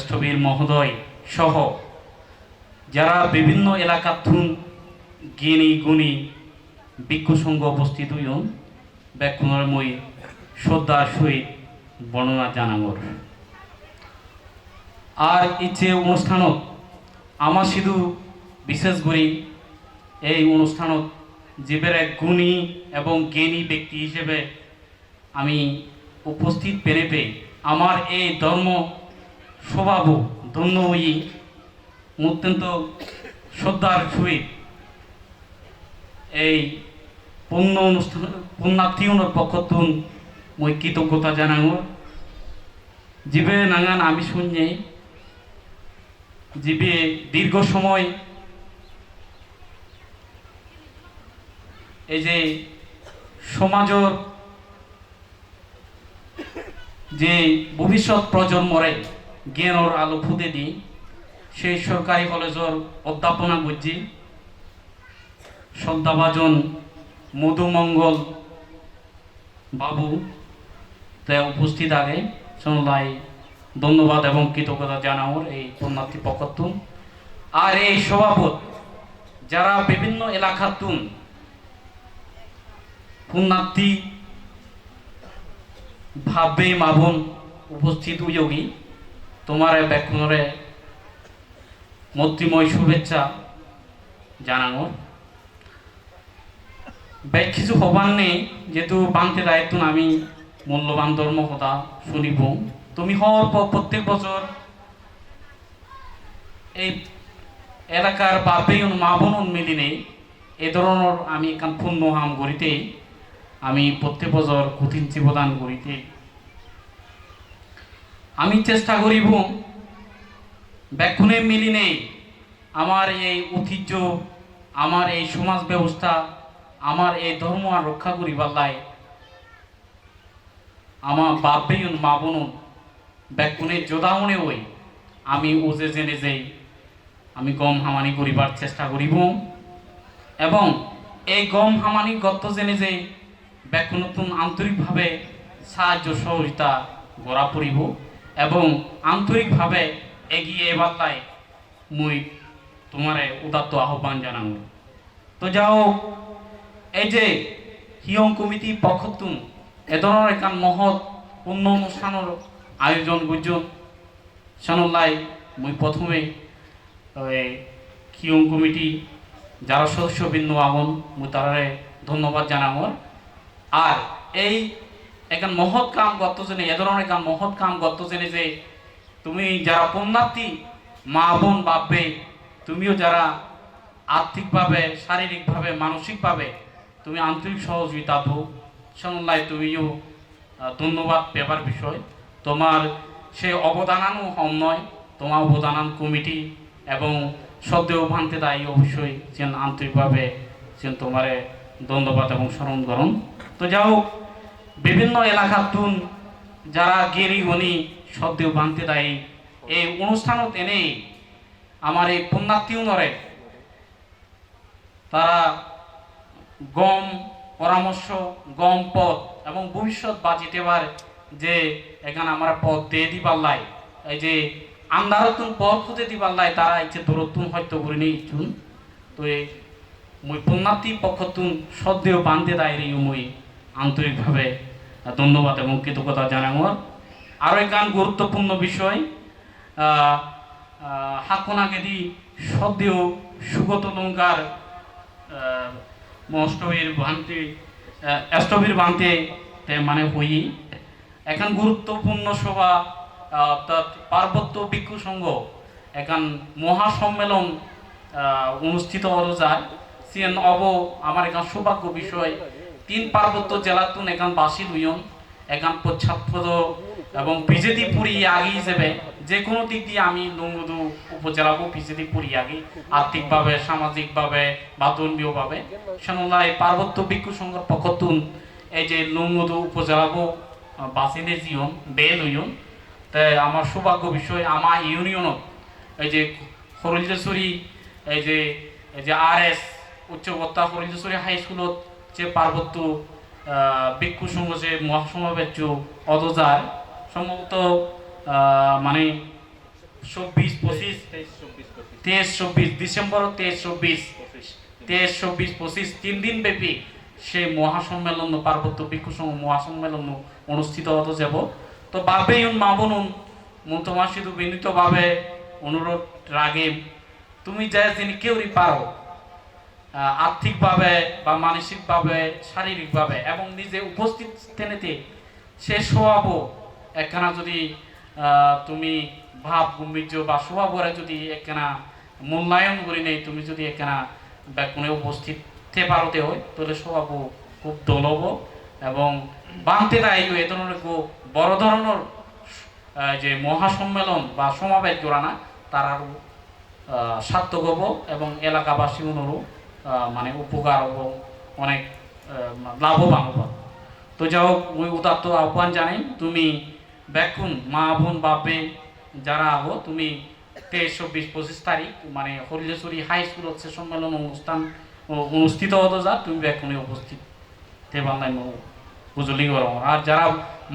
স্থবীর মহোদয় সহ যারা বিভিন্ন এলাকার থুন জ্ঞানী গুণী ভিক্ষু সংঘ উপস্থিত হইন ব্যাকুণময়ী শ্রদ্ধার সহিত বর্ণনা জানানোর। আর ইচ্ছে অনুষ্ঠানত আমার শুধু বিশেষ করে এই অনুষ্ঠানত জীবের এক গুণী এবং জ্ঞানী ব্যক্তি হিসেবে আমি উপস্থিত পেরে আমার এই ধর্ম স্বভাব ধন্য হই অত্যন্ত শ্রদ্ধার সহিত এই পূর্ণ অনুষ্ঠান পুণ্যার্থীগণের পক্ষতুন মই কৃতজ্ঞতা জানানোর। জীবে নাঙান আমি শুনে জীবে দীর্ঘ সময় এই যে সমাজের যে ভবিষ্যৎ প্রজন্মরে জ্ঞানের আলো ফুটে দিই সেই সরকারি কলেজের অধ্যাপনা করছি। শ্রদ্ধাভাজন মধুমঙ্গল বাবু তাই উপস্থিত আগে শোনলাই ধন্যবাদ এবং কৃতজ্ঞতা জানাওর এই পুণ্যার্থী পক্ষতুন। আর এই সভাপতি যারা বিভিন্ন এলাকাতুন পুণ্যার্থী ভাবে মাবন উপস্থিত উযোগী তোমার ব্যাকুণরে মৈত্রীময় শুভেচ্ছা জানানোর। ব্যাগ কিছু হবার নেই যেহেতু বানতে দায়িত্ব আমি মূল্যবান ধর্ম কথা শুনিব। তুমি হওয়ার পর প্রত্যেক বছর এই এলাকার বাপেয়ন মা বোন মিলি নেই এ ধরনের আমি এখান পূর্ণ হাম করিতে আমি প্রত্যেক বছর কুতিঞ্চি প্রদান করিতে আমি চেষ্টা করিব ব্যাকুণে মিলি নেই আমার এই ঐতিহ্য আমার এই সমাজ ব্যবস্থা আমার এই ধর্ম আর রক্ষা করিবার লাই আমার বাপ বেয়ন মা বোন ব্যাকুণে যোদাউনে ওই আমি ওজে জেনে যাই আমি গম হামানি করিবার চেষ্টা করিব এবং এই গম হামানি গত জেনে যে ব্যাকুণ নতুন আন্তরিকভাবে সাহায্য সহযোগিতা গড়া পড়িব এবং আন্তরিকভাবে এগিয়ে এবার মুই তোমারে উদাত্ত আহ্বান জানাব তো যাও এই যে হিয়ং কমিটি পক্ষতুন এ ধরনের একান মহৎ পূর্ণ অনুষ্ঠানের আয়োজন গুজন সানলাই মুই প্রথমে হিয়ং কমিটি যারা সদস্যবৃন্দ আমন মুই তারারে ধন্যবাদ জানাব আর এই এখান মহৎ কাম গত জেনে এ ধরনের এখান মহৎ কাম গত জেনে যে তুমি যারা পুণ্যার্থী মা বোন ভাববে তুমিও যারা আর্থিকভাবে শারীরিকভাবে মানসিকভাবে তুমি আন্তরিক সহযোগিতা দো সন্ন্যায় তুমিও ধন্যবাদ পেবার বিষয় তোমার সে অবদানানো হম নয় তোমার অবদানান কমিটি এবং সদ্যেও ভান্তে দায়ী অবশ্যই যেন আন্তরিকভাবে যেন তোমারে ধন্যবাদ এবং স্মরণ করুন তো যাও বিভিন্ন এলাকার তুন যারা গেরি গণি সদ্যেও ভান্তে দায়ী এই অনুষ্ঠানত এনে আমার এই পুণ্যার্থীও নরে তারা গম পরামর্শ গম পথ এবং ভবিষ্যৎ বাজিতেবার যে এখানে আমরা পথ দিয়ে দিবার এই যে আন্দারতুন পথ খুঁজে দিবার তারা ইচ্ছে দূরতুন হয়তো করে নিয়ে ইচ্ছুন তো এই মুই পুণ্যার্থী পক্ষতুন সদ্যেও বান্ধে দায়ের মুই আন্তরিকভাবে ধন্যবাদ এবং কৃতজ্ঞতা জানাব আরও একখান গুরুত্বপূর্ণ বিষয় হাকুনাগেদি সদ্যেও সুগত লঙ্কার অষ্টমীর বান্তে মানে হই এখন গুরুত্বপূর্ণ সভা অর্থাৎ পার্বত্য ভিক্ষু সংঘ এখন মহাসম্মেলন অনুষ্ঠিত হলো যায় সিএন অব আমার এখান সৌভাগ্য বিষয় 3 পার্বত্য জেলার তুন এখান বাসী দুইজন এখান প্রচ্ছাদ এবং বিজেপি পুরী আগে হিসেবে যে কোনো দিক দিয়ে আমি লুঙ্গুদু উপজেলাবো বিজেপি পুরী আগে আর্থিকভাবে সামাজিকভাবে বা ধর্মীয়ভাবে সেনলাই পার্বত্য ভিক্ষু সংঘের পক্ষতুন এই যে লুঙ্গুদু উপজেলাবো বাসিনে জীবন বেল হইন তাই আমার সৌভাগ্য বিষয় আমার ইউনিয়নত এই যে হরিলজেশ্বরী এই যে RS উচ্চবত্তা হরিলজেশ্বরী হাই স্কুলত যে পার্বত্য ভিক্ষু সংঘ যে মহাসমাবেশ অদজার সম্ভবত মানে 23-24 ডিসেম্বর 23-24 3 দিন ব্যাপী সে মহাসম্মেলন পার্বত্য ভিক্ষু সংঘ মহাসম্মেলন অনুষ্ঠিত হতে যাব তো বাবে মা বোনুন তোমার শুধু বিনীতভাবে অনুরোধ রাগে তুমি যা যিনি কেউই পারো আর্থিকভাবে বা মানসিকভাবে শারীরিকভাবে এবং নিজে উপস্থিত থেনেতে সে স্বভাবও একখানা যদি তুমি ভাব গুম্বীর্য বা স্বভাবরে যদি একখানা মূল্যায়ন করি নেই তুমি যদি একখানা ব্যাকুণে উপস্থিত থে পারতে হয় তাহলে স্বভাবও খুব দলব এবং বানতে দায়িত্ব এ ধরনের খুব বড় ধরনের যে মহাসম্মেলন বা সমাবেশ জোড়ানা তার আরও সার্থক হব এবং এলাকাবাসী অনুরূপ মানে উপকার এবং অনেক লাভবান হব তো যাই হোক ওই উদাত্ত আহ্বান জানাই তুমি ব্যাকুণ মা বোন বাপে যারা হবো তুমি 23-24-25 তারিখ মানে হরিলেশ্বরী হাই স্কুল হচ্ছে সম্মেলন অনুষ্ঠান অনুষ্ঠিত হতো যা তুমি ব্যাকুণে উপস্থিত তে বাংলায় বুঝলি গরম আর যারা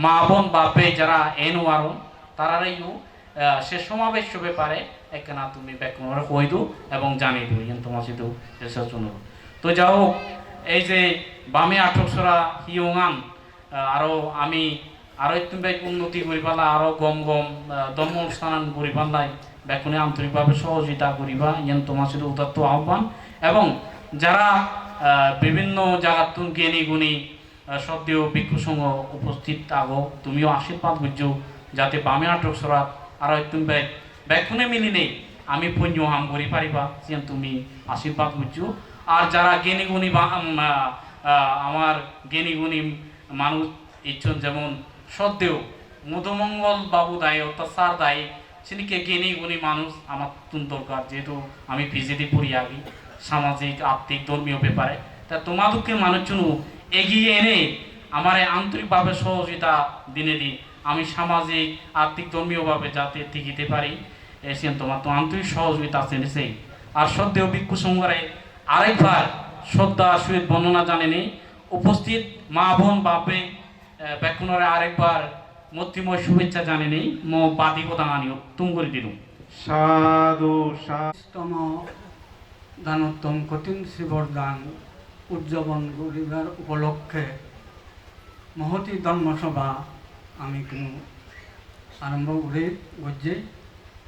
মা বোন বাপে যারা এনো আরো তারারাইও সে সমাবেশ ব্যাপারে একখানা তুমি ব্যাকুণরে কই দো এবং জানিয়ে দিও যেন তোমার সাথে এসে জন্য তো যাও এই যে বামে আটকসরা হিওঙান আরো আমি আরো একটু উন্নতি করি পালা আরো গম ধর্ম অনুষ্ঠান করি পাল্লাই ব্যাকুণে আন্তরিকভাবে সহযোগিতা করিবা যেন তোমার সাথে উদাত্ত আহ্বান এবং যারা বিভিন্ন জায়গার তুন জ্ঞানী গুণী সদ্যেও ভিক্ষু সংঘ উপস্থিত আগো তুমিও আশীর্বাদ বুঝছো যাতে বামে আটক সরা আরো একটু ব্যাকুণে মিলি নেই আমি পুণ্য হাম করি পারিবা যেন তুমি আশীর্বাদ করছো। আর যারা জ্ঞানী গুণী আমার জ্ঞানী গুণী মানুষ ইচ্ছন যেমন সদ্দেও মধুমঙ্গল বাবু দায় অর্থাৎ স্যার দায়ী সেদিকে জ্ঞানী গুণী মানুষ আমার তুন দরকার, যেহেতু আমি পিজিটি পড়ি আগে সামাজিক আর্থিক ধর্মীয় ব্যাপারে। তা তোমাদেরকে মানুষজন এগিয়ে এনে আমার আন্তরিকভাবে সহযোগিতা দিনে দিই আমি সামাজিক আর্থিক ধর্মীয়ভাবে যাতে টিকিতে পারি এসেন তোমার তো আন্তরিক সহযোগিতা চেনেছেই। আর সদ্যেও ভিক্ষু সংঘরে আরেকবার শ্রদ্ধা সহিত বর্ণনা জানেনি উপস্থিত মা বোন বাপে ব্যাকুণরে আরেকবার মৈত্রীময় শুভেচ্ছা জানেনি বাদী প্রদানীয় তুম করে দিল। সাধু তম দানোত্তম কঠিন শিবর দান উদযাপন করিবার উপলক্ষে মহতি ধর্মসভা আমি কিন্তু আরম্ভ করে বুঝছি।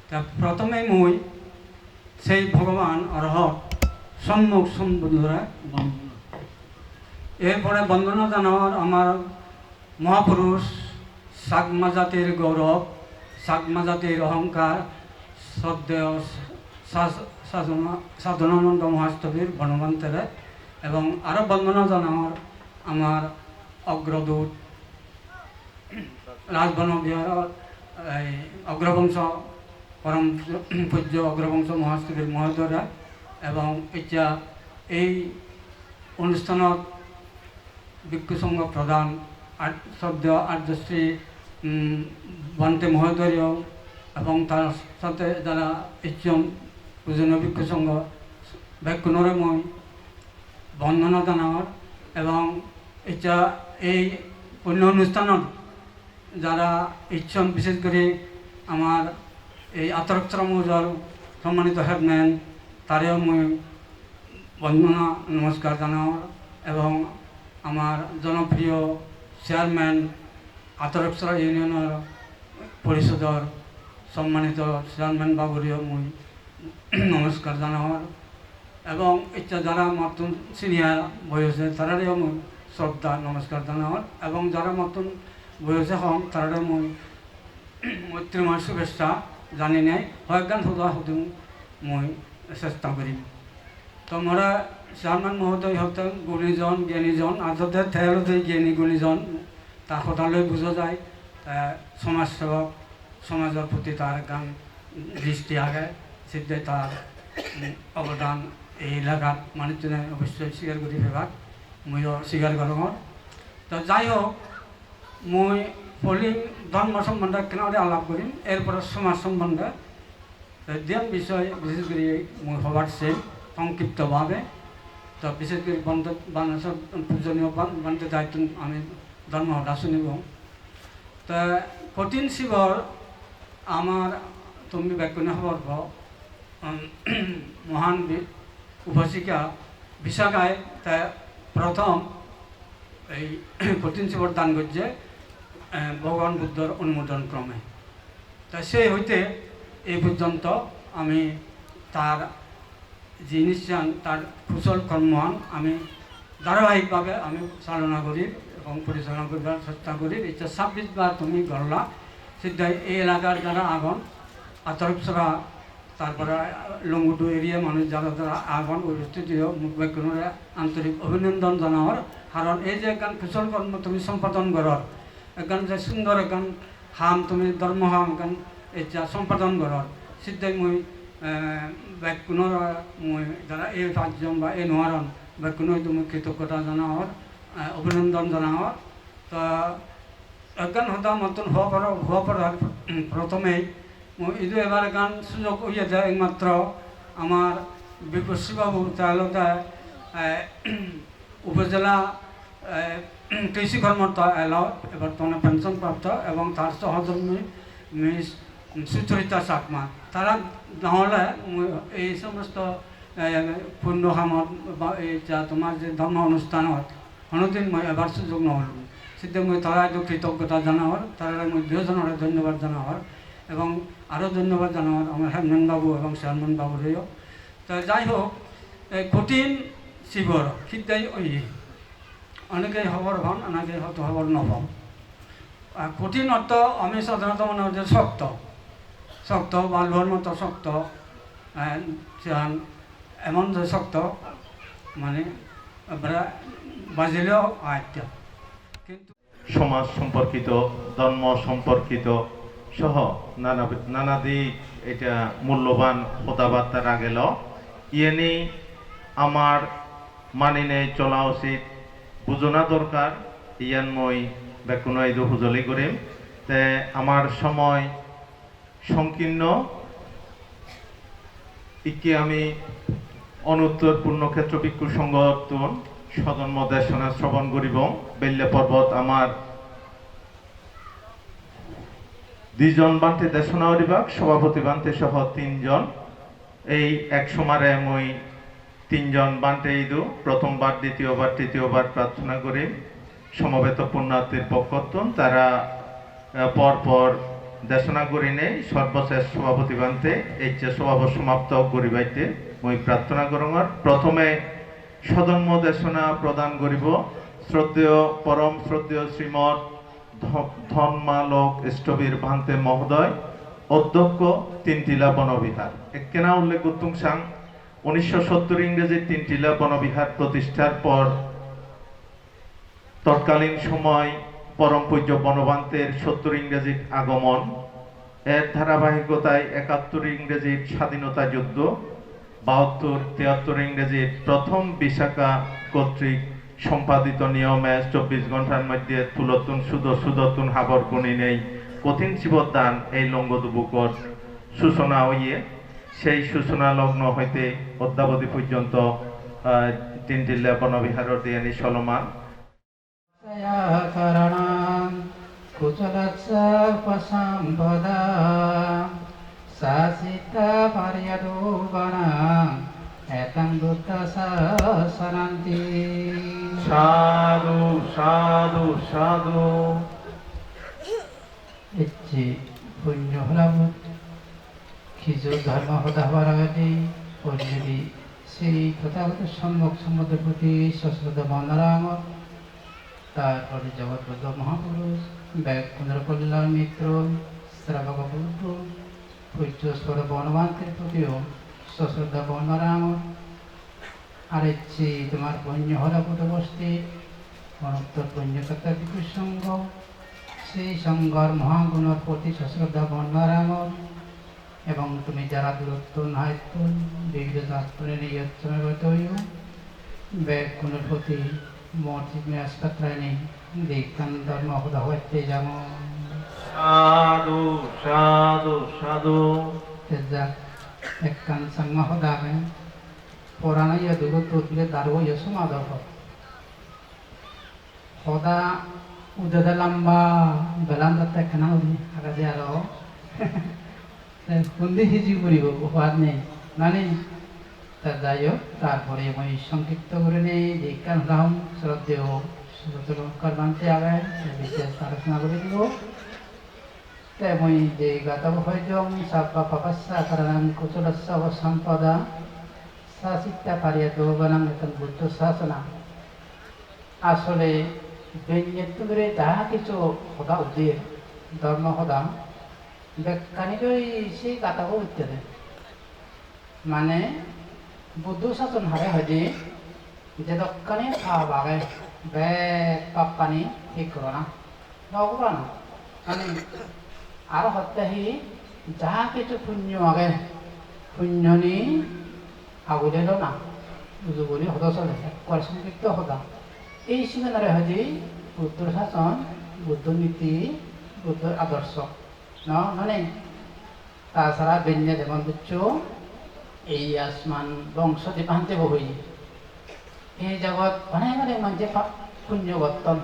তা প্রথমে মই সেই ভগবান অরহত সম্মুখ সম্বুদ্ধরা এরপরে বন্দনা জানাবার আমার মহাপুরুষ সাগমা জাতির গৌরব সাগমা জাতির অহংকার শ্রদ্ধেয় সাধনানন্দ মহাস্তবীর বনবন্তের এবং আরও বন্দনা জানাবার আমার অগ্রদূত রাজবন বিহার এই অগ্রবংশ পরম পূজ্য অগ্রবংশ মহাস্তবীর মহোদয়রা এবং এতিয়া এই অনুষ্ঠানত ভিক্ষু সংঘ প্রধান শ্রদ্ধেয় আর্যশ্রী বন্তে মহোদয় এবং তার সাথে যারা ইচ্ছন পূজনীয় ভিক্ষু সংঘ ব্যাকুণরে মই বন্দনা জানাবার এবং এটা এই অন্য অনুষ্ঠানত যারা ইচ্ছন বিশেষ করে আমার এই আতরক্ষরা মৌজার সম্মানিত হেডম্যান তারেও মই বন্দনা নমস্কার জানাবার এবং আমার জনপ্রিয় চেয়ারম্যান আতরক্ষরা ইউনিয়নের পরিষদর সম্মানিত চেয়ারম্যান বাবুরিও মই নমস্কার জানাবার এবং এটা যারা মতন সিনিয়র বয়সে তারারেও মই শ্রদ্ধা নমস্কার জানাবার এবং যারা মতন বয়সে হন তারারে মই মৈত্রীময় শুভেচ্ছা জানি নাই হয়গান সদা সুদিন মই চেষ্টা করিম। তো মোরা চেয়ারম্যান মহোদয় হতেন গুণীজন জ্ঞানীজন আজতে থেরতে জ্ঞানী গুণীজন তা সদালৈ বুঝা যায় সমাজসেবক সমাজের প্রতি তার গান দৃষ্টি আগে সিদ্ধে তার অবদান এই এলাকার মানুষজনে অবশ্যই স্বীকার করি ফেবার মইও স্বীকার করো। তো যাই হোক মই পলিং ধর্ম সম্বন্ধে কেনারে আলাপ করিম এরপরে সমাজ সম্বন্ধে দিয়ান বিষয় বিশেষ করে মই হবার সেই সংক্ষিপ্তভাবে। তো বিশেষ করে বন্ধ বাংলাদেশের পূজনীয় বন্ধে দায়িত্ব আমি ধর্ম হতা শুনিব। তো কঠিন শিবর আমার তুমি ব্যাকুণে খবর মহান উপাসিকা বিশাখায় তা প্রথম এই কঠিন শিবর দান করছে ভগবান বুদ্ধর অনুমোদন ক্রমে। তা সেই হইতে এই পর্যন্ত আমি তার জিনিস তার কুশল কর্মহান আমি ধারাবাহিকভাবে আমি চালনা করি এবং পরিচালনা করবার চেষ্টা করি। এটা 26 বার তুমি গড়লা সিদ্ধাই এই এলাকার যারা আগন আতরপসরা তারপরে লঙ্গুটু এরিয়া মানুষ যারা যারা আগন ওই স্থিতিও মুখ ব্যাকুণরে আন্তরিক অভিনন্দন জানাওয়ার কারণ এই যে একখান কুশল কর্ম তুমি সম্পাদন করার একখান যে সুন্দর একখান হাম তুমি ধর্মহাম একখান এটা সম্পাদন করার সিদ্ধাই মই ব্যাকুণর মই যারা এই পাঁচজন বা এই নোয়ারন ব্যাকুণই তুমি কৃতজ্ঞতা জানাওয়ার অভিনন্দন জানাওয়ার। তো একখান হতা মতন হওয়া পড়ার প্রথমেই ইদু এবার গান সুযোগ হইয়া যায় একমাত্র আমার বিপশ্রীবাবু তাহলে উপজেলা কৃষি কর্মকর্তা এলাও এবার তখন পেনশন প্রাপ্ত এবং তার সহধর্মী মিস সুচরিতা চাকমা তারা নহলে এই সমস্ত পূর্ণ কামত বা এই যা তোমার যে ধর্ম অনুষ্ঠানত কোনোদিন মই এবার সুযোগ নহলো সেটা মই তারা কৃতজ্ঞতা জানাওয়ার তারা মই দুজনের ধন্যবাদ জানাওয়ার এবং আরও ধন্যবাদ জানাওয়ার আমার হেমনন বাবু এবং চেয়ারম্যান বাবুরেও। তো যাই হোক কঠিন শিবর সিদ্ধাই ওই অনেকেই খবর হন অনেকে হয়তো খবর নপাম। কঠিন অর্থ আমি সাধারণত মনে হচ্ছে শক্ত শক্ত বা লোহার মতো শক্ত এমন শক্ত মানে আমরা বাজিলেও আয়ত্ত কিন্তু সমাজ সম্পর্কিত, ধর্ম সম্পর্কিত সহ নানা দিক এটা মূল্যবান কথাবার্তা গেল ইয়েনি আমার মানিনে চলা উচিত বুঝনা দরকার ইয়ান মই বেকুন হুজলি করিম তে আমার সময় সংকীর্ণ ইকি আমি অনুত্তর পূর্ণক্ষেত্র ভিক্ষু সংগঠন সদন্ম দেশনা শ্রবণ করিব বেল্লে পর্বত আমার 2 জন বান্তে দেশনা বিভাগ সভাপতি বান্তে সহ 3 জন এই এক সমারে মই 3 জন বান্তে ইদু প্রথমবার দ্বিতীয়বার তৃতীয়বার প্রার্থনা করি সমবেত পুণ্যার্থীর পক্ষতন তারা পরপর দেশনা করি নেই সর্বশেষ সভাপতি বান্তে এই যে সভাপতি সমাপ্ত করিবাইতে মই প্রার্থনা করঙর প্রথমে সদন্ম দেশনা প্রদান করিব শ্রদ্ধেয় পরম শ্রদ্ধেয় শ্রীমৎ ধর্মালোক ইষ্টবীর ভান্তে মহোদয় অধ্যক্ষ তিনটিলা বনবিহার এককেনা উল্লেখ করতুম সাং 1970 ইংরেজি তিনটিলা বনবিহার প্রতিষ্ঠার পর তৎকালীন সময় পরম পূজ্য বনবান্তের 70 ইংরেজির আগমন এর ধারাবাহিকতায় 71 ইংরেজির স্বাধীনতা যুদ্ধ 72-73 ইংরেজির প্রথম বিশাখা কর্তৃক সম্পাদিত নিয়মে 24 ঘন্টার মধ্যে তুলতুন সুদতুন হাবর কোনি নেই কঠিন শিবদান এই লঙ্গদুবুকর সূচনা হইয়ে সেই সূচনা লগ্ন হইতে অদ্যাবধি পর্যন্ত তিনটিলা বনবিহারের দিয়ানি চলমান Sasita Paryadobana Etam Buddha Sasananti সাধু সাধু সাধু ইচ্ছি পুণ্য হলামত খিজু ধর্ম হতাহবারাগতি পরিযুদি সেই তথাগত সম্যক সম্বন্ধের প্রতি সশ্রদ্ধ বন্দনাম তারপরে জগৎবদ্ধ মহাপুরুষ ব্যাগ পুনর্কল্যাণ মিত্র শ্রাবক বুদ্ধ পূজ্যস্বর বনবান্তের প্রতিও সশ্রদ্ধা বন্দনাম আর ইচ্ছি তোমার পুণ্য হলাপত বস্তি অনুত্তর পুণ্যকর্তা ভিক্ষু সংঘ সেই সংঘর মহাগুণর প্রতি সশ্রদ্ধা বন্দনাম এবং তুমি যারা দূরত্ব নায়ত্ব বিবিধ শাস্ত্রে নিয়ন্ত্রণগত ব্যাগ গুণের প্রতি মর্জিমে আসপাত্রায় নেই দীক্ষান ধর্ম হদা হইতে যেমন সাধু সাধু সাধু তেজা একখান সঙ্গ হদাবে পুরানা ইয়া দুগো তুলে দারো ইয়া সমাদর হদা উদা লম্বা বেলান্দার একখানা হলি আগাজে আরো কুন্দি হিজি করিব হওয়ার নেই মানে তা যাই হোক তারপরে মই সংক্ষিপ্ত করে নেই দীক্ষান হলাম শ্রদ্ধেয় সুরতলঙ্কর বানতে আগে বিশেষ আলোচনা করে দিব তাই মই যে গাতব হয়জং সাপা পাপাসা কারণাং কুচলস্য সম্পদা সাচিত্তা পারিয়াদোবনাং এতন বুদ্ধ শাসনা আসলে বেঞ্জেত্ব করে যাহা কিছু হদা উদ্দের ধর্ম হদা বেকানিরই সেই গাতাব ইত্যাদি মানে বুদ্ধ শাসন হারে হয়দি যে দক্কানি খাওয়া বাগে ব্যাগ পাপ্পানি ঠিক করো না নকরা না মানে আর হত্যাহি যাহা কিছু পুণ্য আগে পুণ্যনি আগুলেল না যুগনি হদ চলে একবার সংযুক্ত হদা এই সিনেমারে হয়দি বুদ্ধর শাসন বুদ্ধ নীতি বুদ্ধর আদর্শ মানে তাছাড়া বেন্যা যেমন বুঝছো এই আসমান বংশ দীপান্তে বই এই জগৎ অনেক অনেক মানুষের পুণ্যবর্তন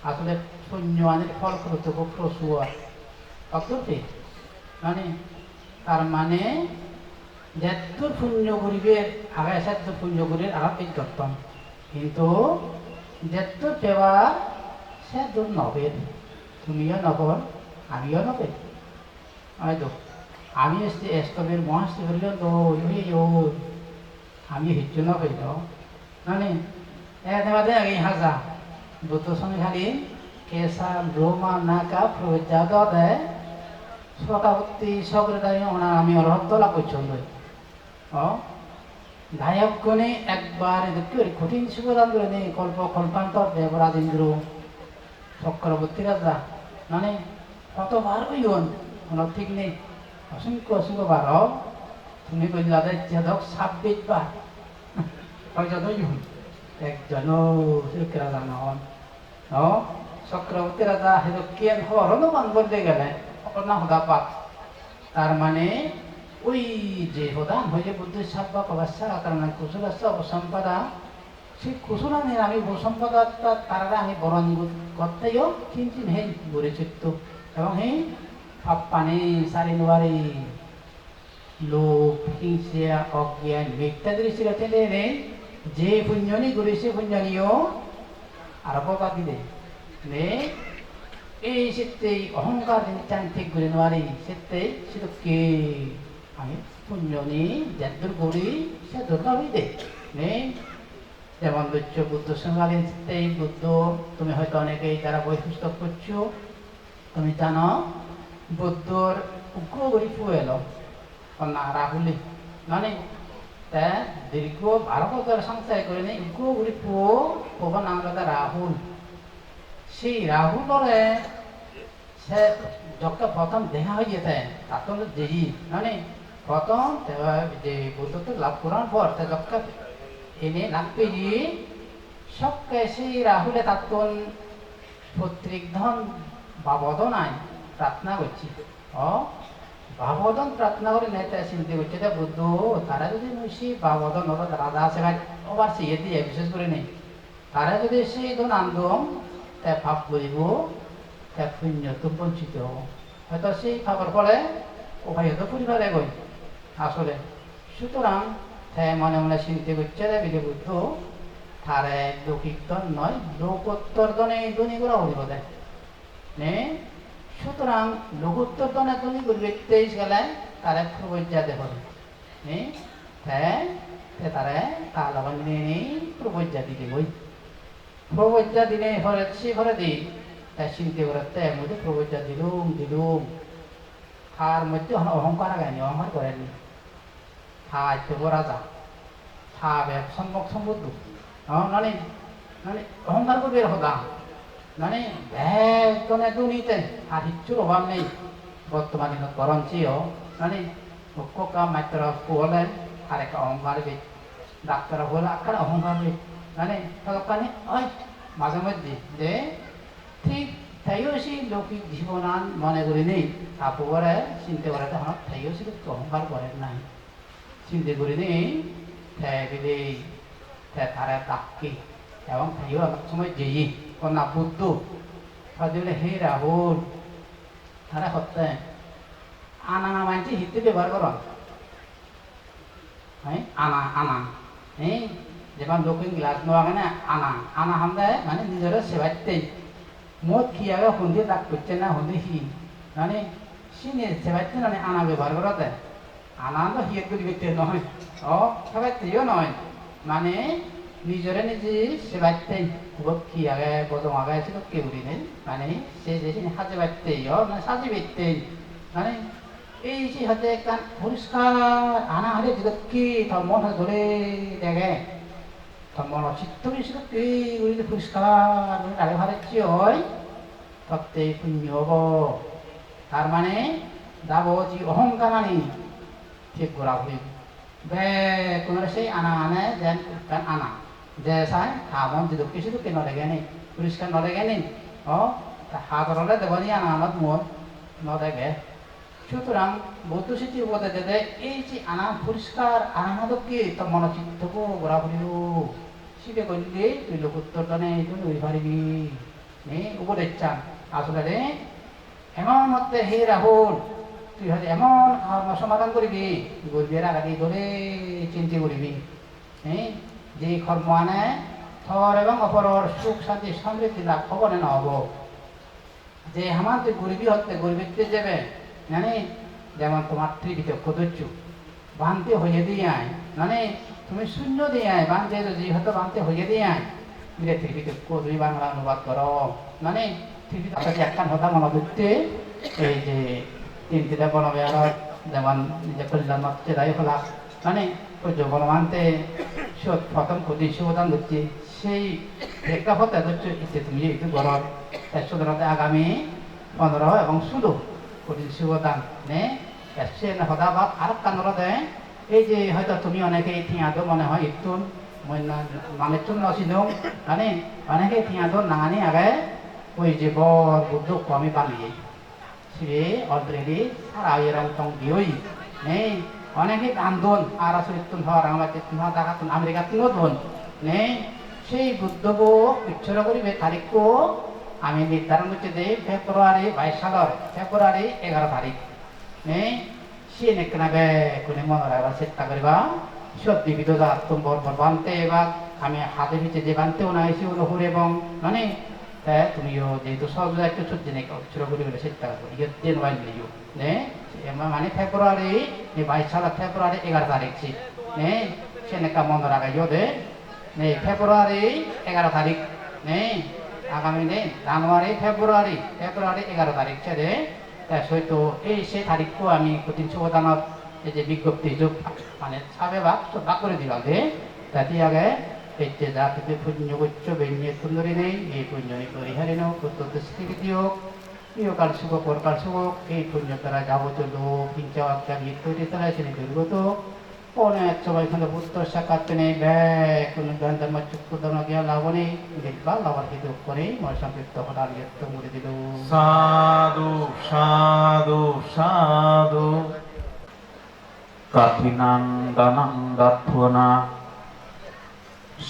আসলে পুণ্য আনের ফল কর্তব্য প্রসূয় অতটি মানে তার মানে যেত পুণ্য করিবের আগে সেত পুণ্য করির আঘাত বিজ্ঞাপন কিন্তু যেত পেবা সে দূর নবের তুমিও নবর আমিও নবে হয়তো আমি স্তবের মহাস্তি করিল তো আমি হিচ্ছু নবেল মানে এতে আগে হাজা বুদ্ধ সঙ্গে খালি কেসা ব্রহ্মা নাকা প্রজ্ঞা দেয় সকাবর্তী সকলে দাঁড়িয়ে ওনার আমি অরহত্ত লাভ করছি ধায়কগণে একবার কঠিন শিবদান করে নেই কল্প কল্পান্তর দেবরাজেন্দ্র চক্রবর্তী রাজা মানে কতবার ওইন কোনো ঠিক নেই অসংখ্য অসংখ্য বার তুমি কইলা যাদক 26 বার কয়জন ওইন একজন রাজা নহন চক্রবর্তী রাজা হেদক কেন হরণ বানবর দিয়ে গেলে না হদা পাক তার মানে ওই যে হদান হয়ে যে বুদ্ধের সাব্বা কবাসা কারণ কুসুল আসছে অবসম্পদা সেই কুসুল আনে আমি বসম্পদা তারা আমি বরণ করতেও চিনচিন হে গড়ে চিত্ত এবং হে পাপ্পানে সারি নোয়ারি লোভ হিংসা অজ্ঞান মিথ্যা দৃষ্টি রাখতে নে যে পুণ্যনি গড়েছে পুণ্যনিও আরব বাদি দে নে এই সেতে অহংকার চান্তিক গড়ে নোয়ারি সেতে সেটাকে আমি পুণ্যনি যাদুর গড়ি সে দুর্গা হইতে নে যেমন বুঝছ বুদ্ধ সঙ্গালীন এই বুদ্ধ তুমি হয়তো অনেকেই যারা বই পুস্তক করছো তুমি জানো বুদ্ধর উগ্রগড়ি ফুয়েল না রাহুলি মানে দীর্ঘ 12 বছর সংসার করে নেই উগ্রগড়ি ফুয়ো পব নাম লাগা রাহুল সেই রাহুলরে সে যখন প্রথম দেখা হয়ে যেতে তার যেই মানে প্রথম যে বুদ্ধত্ব লাভ করার পর যখন এনে লাগবে যে সবকে সেই রাহুলে তাত্তন পত্রিক ধন বাবদনায় প্রার্থনা করছি বাবদন প্রার্থনা করে নেতা চিন্তা করছে বুদ্ধ তারা যদি মুসি বাবদন রাজা আছে ওবার সে দিয়ে বিশেষ করে নেই তারা যদি সেই ধন আন্দোলন তা ভাব করিব তা পুণ্য তো বঞ্চিত হয়তো সেই ভাবের ফলে ও ভাই হয়তো পরিবারে গই আসলে সুতরাং মনে মনে চিন্তা করছে বিধি বুদ্ধ তারে লৌকিক ধন নয় লোকোত্তর ধনে ধনী করা হইব দেয় নে সুতরাং লোকোত্তর ধনে ধনী করবে 23 গেলে তারে প্রবজ্জা দেব নে তারে কাল নিয়ে প্রবজ্জা দিতে বই প্রবজ্জা দিনে ঘরে সে ঘরে দিই তাই চিন্তা করে মধ্যে প্রবজ্জা দিলুম তার মধ্যে অহংকার আগায়নি অহংকার করেনি থাকতে রাজা থাকবে সম্মুখ সম্বুদ্ধ মানে মানে অহংকার করবে হদা মানে একজনে দুনিতে আর কিচ্ছুর অভাব নেই বর্তমান দিনত বরঞ্চিও মানে কাম মাত্র হলে আর একটা অহংকার বে ডাক্তার হলে আকার অহংকার বে মানে তখন ওই মাঝে মধ্যে যে ঠিক তাইও সেই লৌকিক জীবনান মনে করি নেই তারপরে চিন্তা করে তখন তাইও সে অহংকার করেন নাই চিন্তা করি নেই তারা তাকি এবং তাইও অনেক সময় যেই কন্যা বুদ্ধ তাদের হে রাহুল তারা হচ্ছে আনা মানছি হিতে ব্যবহার কর আনা আনা হ্যাঁ যেমন দক্ষিণ গ্লাস নেওয়া মানে আনা আনা হামদে মানে নিজের সেবাইতে মদ খিয়াবে হন্দি তাক করছে না হন্দি হি মানে সিনে সেবাইতে মানে আনা ব্যবহার করতে আনা তো হিয়ে করি ব্যক্তি নয় সেবাইতেও নয় মানে নিজরে নিজে সেবাইতে কি আগে বদম আগে ছিল কেউ নেই মানে সে যে সাজে বাইতে মানে সাজে বাইতে মানে এই যে হাতে একটা পরিষ্কার আনা হলে যেটা কি তার মন ধরে দেখে তার মন চিত্ত বেশি কি পরিষ্কার আগে ভাড়াচ্ছি হয় সত্যি পুণ্য হব তার মানে যাব যে অহংকার আনি ঠিক করা হই বে কোনো সেই আনা আনে যেন আনা যে চাই হাবন যদি কিছু নলেগে নেই পরিষ্কার নলেগে নেই হাতরলে দেবনি আনানত মন নদেগে সুতরাং বৌদ্ধ স্মৃতি উপদে দে এই যে আনা পরিষ্কার আনাদকে তোর মনচিত্তকো গোড়া ফুরিব সিটে করলে তুই লোকোত্তর টানে তুই নই পারিবি উপদেশ চান আসলে রে এমন মতে হে রাহুল তুই হয়তো এমন সমাধান করবি গরিবের আগাদি ধরে চিন্তা করবি যে কর্ম আনে থর এবং অপরর সুখ শান্তি সমৃদ্ধি লাভ খবরে নহব যে আমার তুই গরিবী হতে গরিবীতে যাবে জানি যেমন তোমার ত্রিপিটক কদর্য বানতে হইয়ে দিয়ে আয় মানে তুমি শূন্য দিয়ে আয় বানতে যদি হয়তো বানতে হইয়ে দিয়ে আয় মিলে ত্রিপিটক দুই বাংলা অনুবাদ করো মানে ত্রিপিটক একটা হতা মনে করতে এই যে তিনটিটা বনবে আর যেমন নিজে কল্যাণ মাত্রে দায়ী হলা মানে বলমানতে প্রথম প্রতি সুদান দিচ্ছি সেই প্রেক্ষাপটে হচ্ছে ইচ্ছে তুমি যেহেতু গরম সুতরাং আগামী 15 এবং 16 প্রতি সুদান নে এসে হদাবাদ আর কানরা দেয় এই যে হয়তো তুমি অনেকে ঠিয়াদো মনে হয় একটু মানে চুন নসিনো মানে অনেকে ঠিয়াদো নাঙানি আগে ওই যে বর বুদ্ধ আমি বানিয়ে সে অলরেডি সারা এরম টং দিওই নেই অনেকে আন্দোলন আর আসলে তুন হওয়ার আমার তুন হওয়া দেখা তুন আমেরিকা তুনও দোন নেই সেই বুদ্ধবো উচ্ছরা করিবে তারিখও আমি নির্ধারণ করছি যে ফেব্রুয়ারি 22 সালের ফেব্রুয়ারি 11 তারিখ নেই সে নেকনাবে কোনে মনে রাখবার চেষ্টা করিবা সত্যি বিধা তোমার বানতে বা আমি হাতে পিছে যে বানতেও না এসে হুর এবং মানে তুমিও যেহেতু সহজ একটু সহ্য নেই উচ্ছরা করিবে চেষ্টা করবো ইয়ে দিন বাইন নিও নে মানে ফেব্রুয়ারি 22 সালের ফেব্রুয়ারি 11 তারিখ নে সে নেকা মনে রাখাইও দে নে ফেব্রুয়ারি 11 তারিখ নে আগামী নে জানুয়ারি ফেব্রুয়ারি 11 তারিখ ছেড়ে হয়তো এই সেই তারিখও আমি কঠিন সুবদানত এই যে বিজ্ঞপ্তি যোগ মানে সাবে ভাগ করে দিলাম যে তাতে আগে এই যে জাতিতে পুণ্য গুচ্ছ বেঞ্জে সুন্দরী নেই এই পুণ্য পরিহারে নাও প্রত্যন্ত স্থিতি দিও ইহকাল সুখ পরকাল সুখ এই পুণ্য তারা যাবতীয় লোক হিংসা আজ্ঞা তৈরি তারা সেনে দুর্গত অনেক সবাই এখানে পুত্র সাক্ষাৎ নেই ব্যয় কোনো জ্ঞান ধর্ম চক্ষু ধর্ম জ্ঞান লাভ নেই দেখবা লাভার হিত করে ময় সংক্ষিপ্ত হঠাৎ ব্যক্ত করে দিল সাধু সাধু সাধু কাঠিনাং দানাং দাত্বনা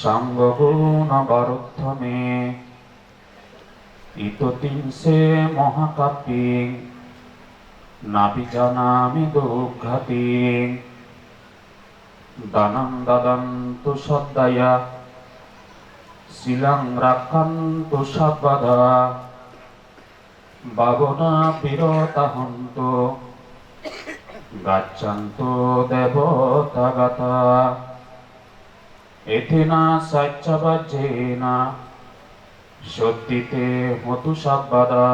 সাঙ্গগুণ বারুদ্ধমে ইততিংসে মহাকাব্যিং নাবিজানামি দুর্ঘাতিং দানাং দাদান্তু সদ্দায়া শিলাং রাক্ষান্তু সর্বদা বাবনা বিরতাহন্তু গাচ্ছন্তু দেবতাগতা এথেনা সাচ্চাবাজ্যেনা সত্যিতে মতু সর্বদা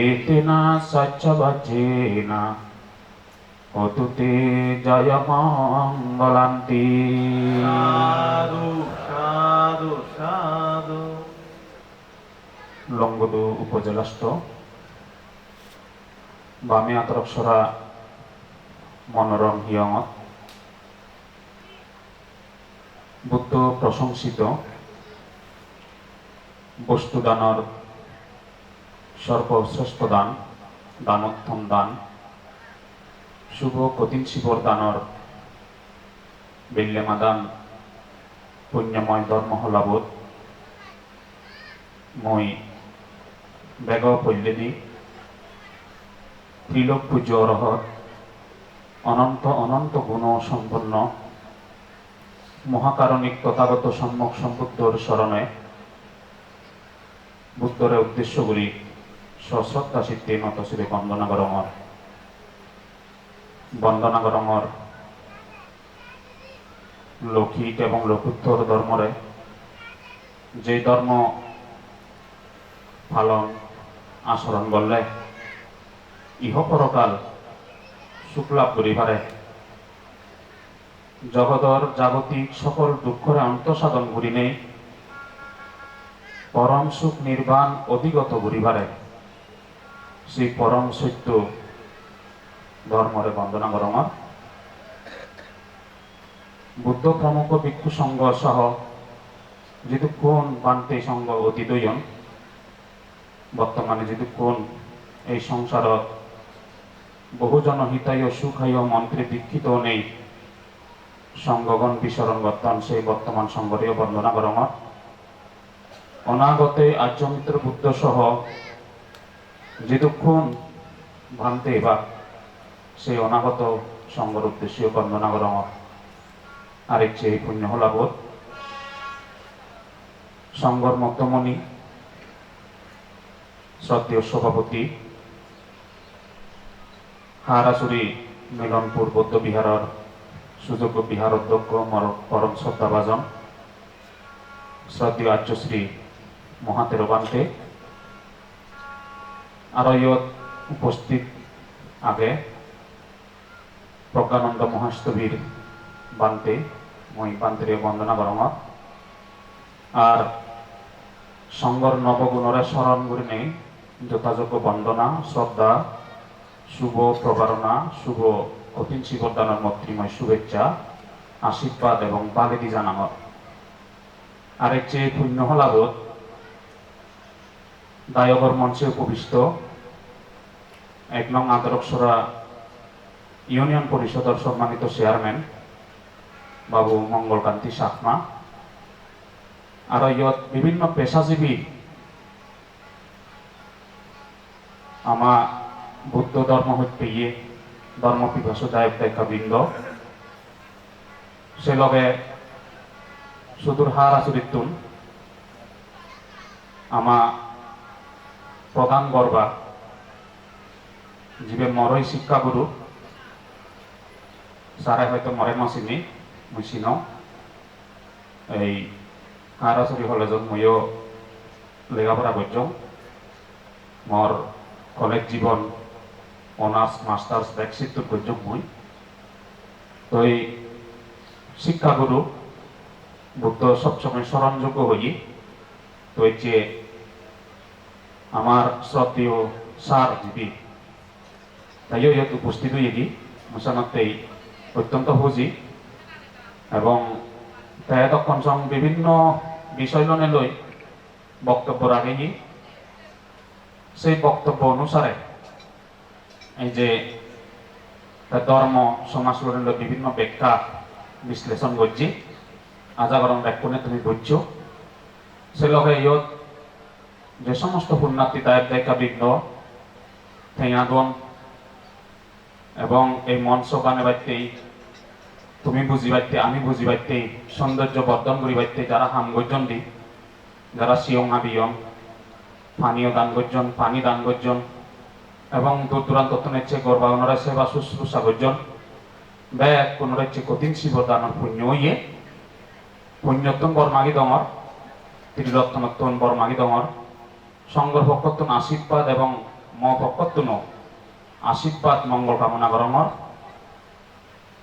এথেনা সাচ্চাবাজ্যেনা অতুতে জয় মঙ্গলান্তি সাধু সাধু সাধু লংগদু উপজেলাস্থ বামে আতরক্ষরা মনোরম হিয়ঙত বুদ্ধ প্রশংসিত বস্তুদানৰ সর্বশ্রেষ্ঠ দান দানোত্তম দান শুভ কঠিন শিৱৰ দানৰ বেল্যমা দান পুণ্যময় ধৰ্মশলাবোধ মই বেগ পল্লেদি ত্রিলোক পূজ্য অরহত অনন্ত অনন্ত গুণ সম্পন্ন মহাকারণিক তথাগত সম্যক সম্বুদ্ধর স্মরণে বুদ্ধরে উদ্দেশ্যগুলি সশ্রদ্ধা চিত্তে নতশিরে বন্দনা করঙর লৌকিক এবং লৌকিত্তর ধর্মরে যে ধর্ম পালন আচরণ করলে ইহ পরকাল সুখলাভ করি পারে জগতর জাগতিক সকল দুঃখরে অন্তঃসাধন করি নেই পরম সুখ নির্বাণ অধিগত করি পারে সেই পরম সত্য ধর্মরে বন্দনা করঙর বুদ্ধ প্রমুখ ভিক্ষু সংঘ সহ যেহেতু কোন বান্তে সংঘ অতীতয়ন বর্তমানে যেহেতু কোন এই সংসারত বহুজন হিতায় সুখায় মন্ত্রে দীক্ষিত নেই সংঘগণ বিচরণ বর্তমান সেই বর্তমান সংঘরেও বন্দনা করঙর অনাগতে আর্যমিত্র বুদ্ধ সহ যেহেতু ভান্তে বা সেই অনাগত সংঘর উদ্দেশ্যে বন্দনা করঙর আরেক চেয়ে পুণ্য হলাবোধ সংঘর মধ্যমণি শ্রদ্ধেয় সভাপতি হারাসুরি মিলনপুর বৌদ্ধ বিহারের সুযোগ্য বিহার অধ্যক্ষ পরম শ্রদ্ধাভাজন শ্রদ্ধেয় আর্যশ্রী মহাতেরো বান্তে আর উপস্থিত আগে প্রজ্ঞানন্দ মহাস্তবীর বান্তে মই বান্তের বন্দনা বরঙত আর সংঘর নবগুণরে স্মরণ করে নেই যথাযোগ্য বন্দনা শ্রদ্ধা শুভ প্রবারণা শুভ অতীন শিবদানের মৈত্রীময় শুভেচ্ছা আশীর্বাদ এবং বাগেদি জানামত আরেক চেয়ে পুণ্য হলাবোধ দায়গর মঞ্চে উপবিষ্ট 1 নং আদরকসরা ইউনিয়ন পরিষদের সম্মানিত চেয়ারম্যান বাবু মঙ্গলকান্তি সাকমা আর ইয়ত বিভিন্ন পেশাজীবী আমা বুদ্ধ ধর্ম হইতে ইয়ে ধর্ম পিপাসু দায়ক দায়িকাবৃন্দ সে লগে সুদূর হার আচরিতুন আমা প্রধান গর্বা জীবে মরই শিক্ষাগুরু সারাই হয়তো মরে নচিনি মুই চিন এই হারাচুরি কলেজত ময়ো লেখাপড়া করছম মর কলেজ জীবন অনার্স মাস্টার্স ব্যাকসিটুর করছম মুই তো এই শিক্ষাগুরু বুদ্ধ সবসময় স্মরণযোগ্য হই তো এই যে আমার শ্রদ্ধেয় সার জীবী তাইও ইয়াত উপস্থিত হইকি মোসানতেই অত্যন্ত খুঁজি এবং তখন বিভিন্ন বিষয় লই বক্তব্য রাখেনি সেই বক্তব্য অনুসারে এই যে ধর্ম সমাজ লড়ে বিভিন্ন ব্যাখ্যা বিশ্লেষণ করছি আজাগরম ব্যাকুণে তুমি বুঝছো সে লগে ইয়ত যে সমস্ত পুণ্যার্থী দায়ক দায়িকাবৃন্দ ঠেঙাদন এবং এই মঞ্চ গানে বাইতেই তুমি বুঝি বাইতে আমি বুঝি বাইতে সৌন্দর্য বর্ধন করি বাইতে যারা হাম গর্জন দি যারা সিয়ং আবিয়ম পানীয় দান গর্জন পানি দান গর্জন এবং দূর দূরান্ত নেচ্ছে গর্বা ওনারা সেবা শুশ্রূষা গর্জন ব্যাগ কোনোরা হচ্ছে কঠিন শিবদানের পুণ্য ইয়ে পুণ্যত্তন বরমাগি দমর ত্রিরত্নত্তন বরমাগি দমর সংঘর পক্ষত্তন আশীর্বাদ এবং ম পক্ষত্তন আশীর্বাদ মঙ্গল কামনা করমর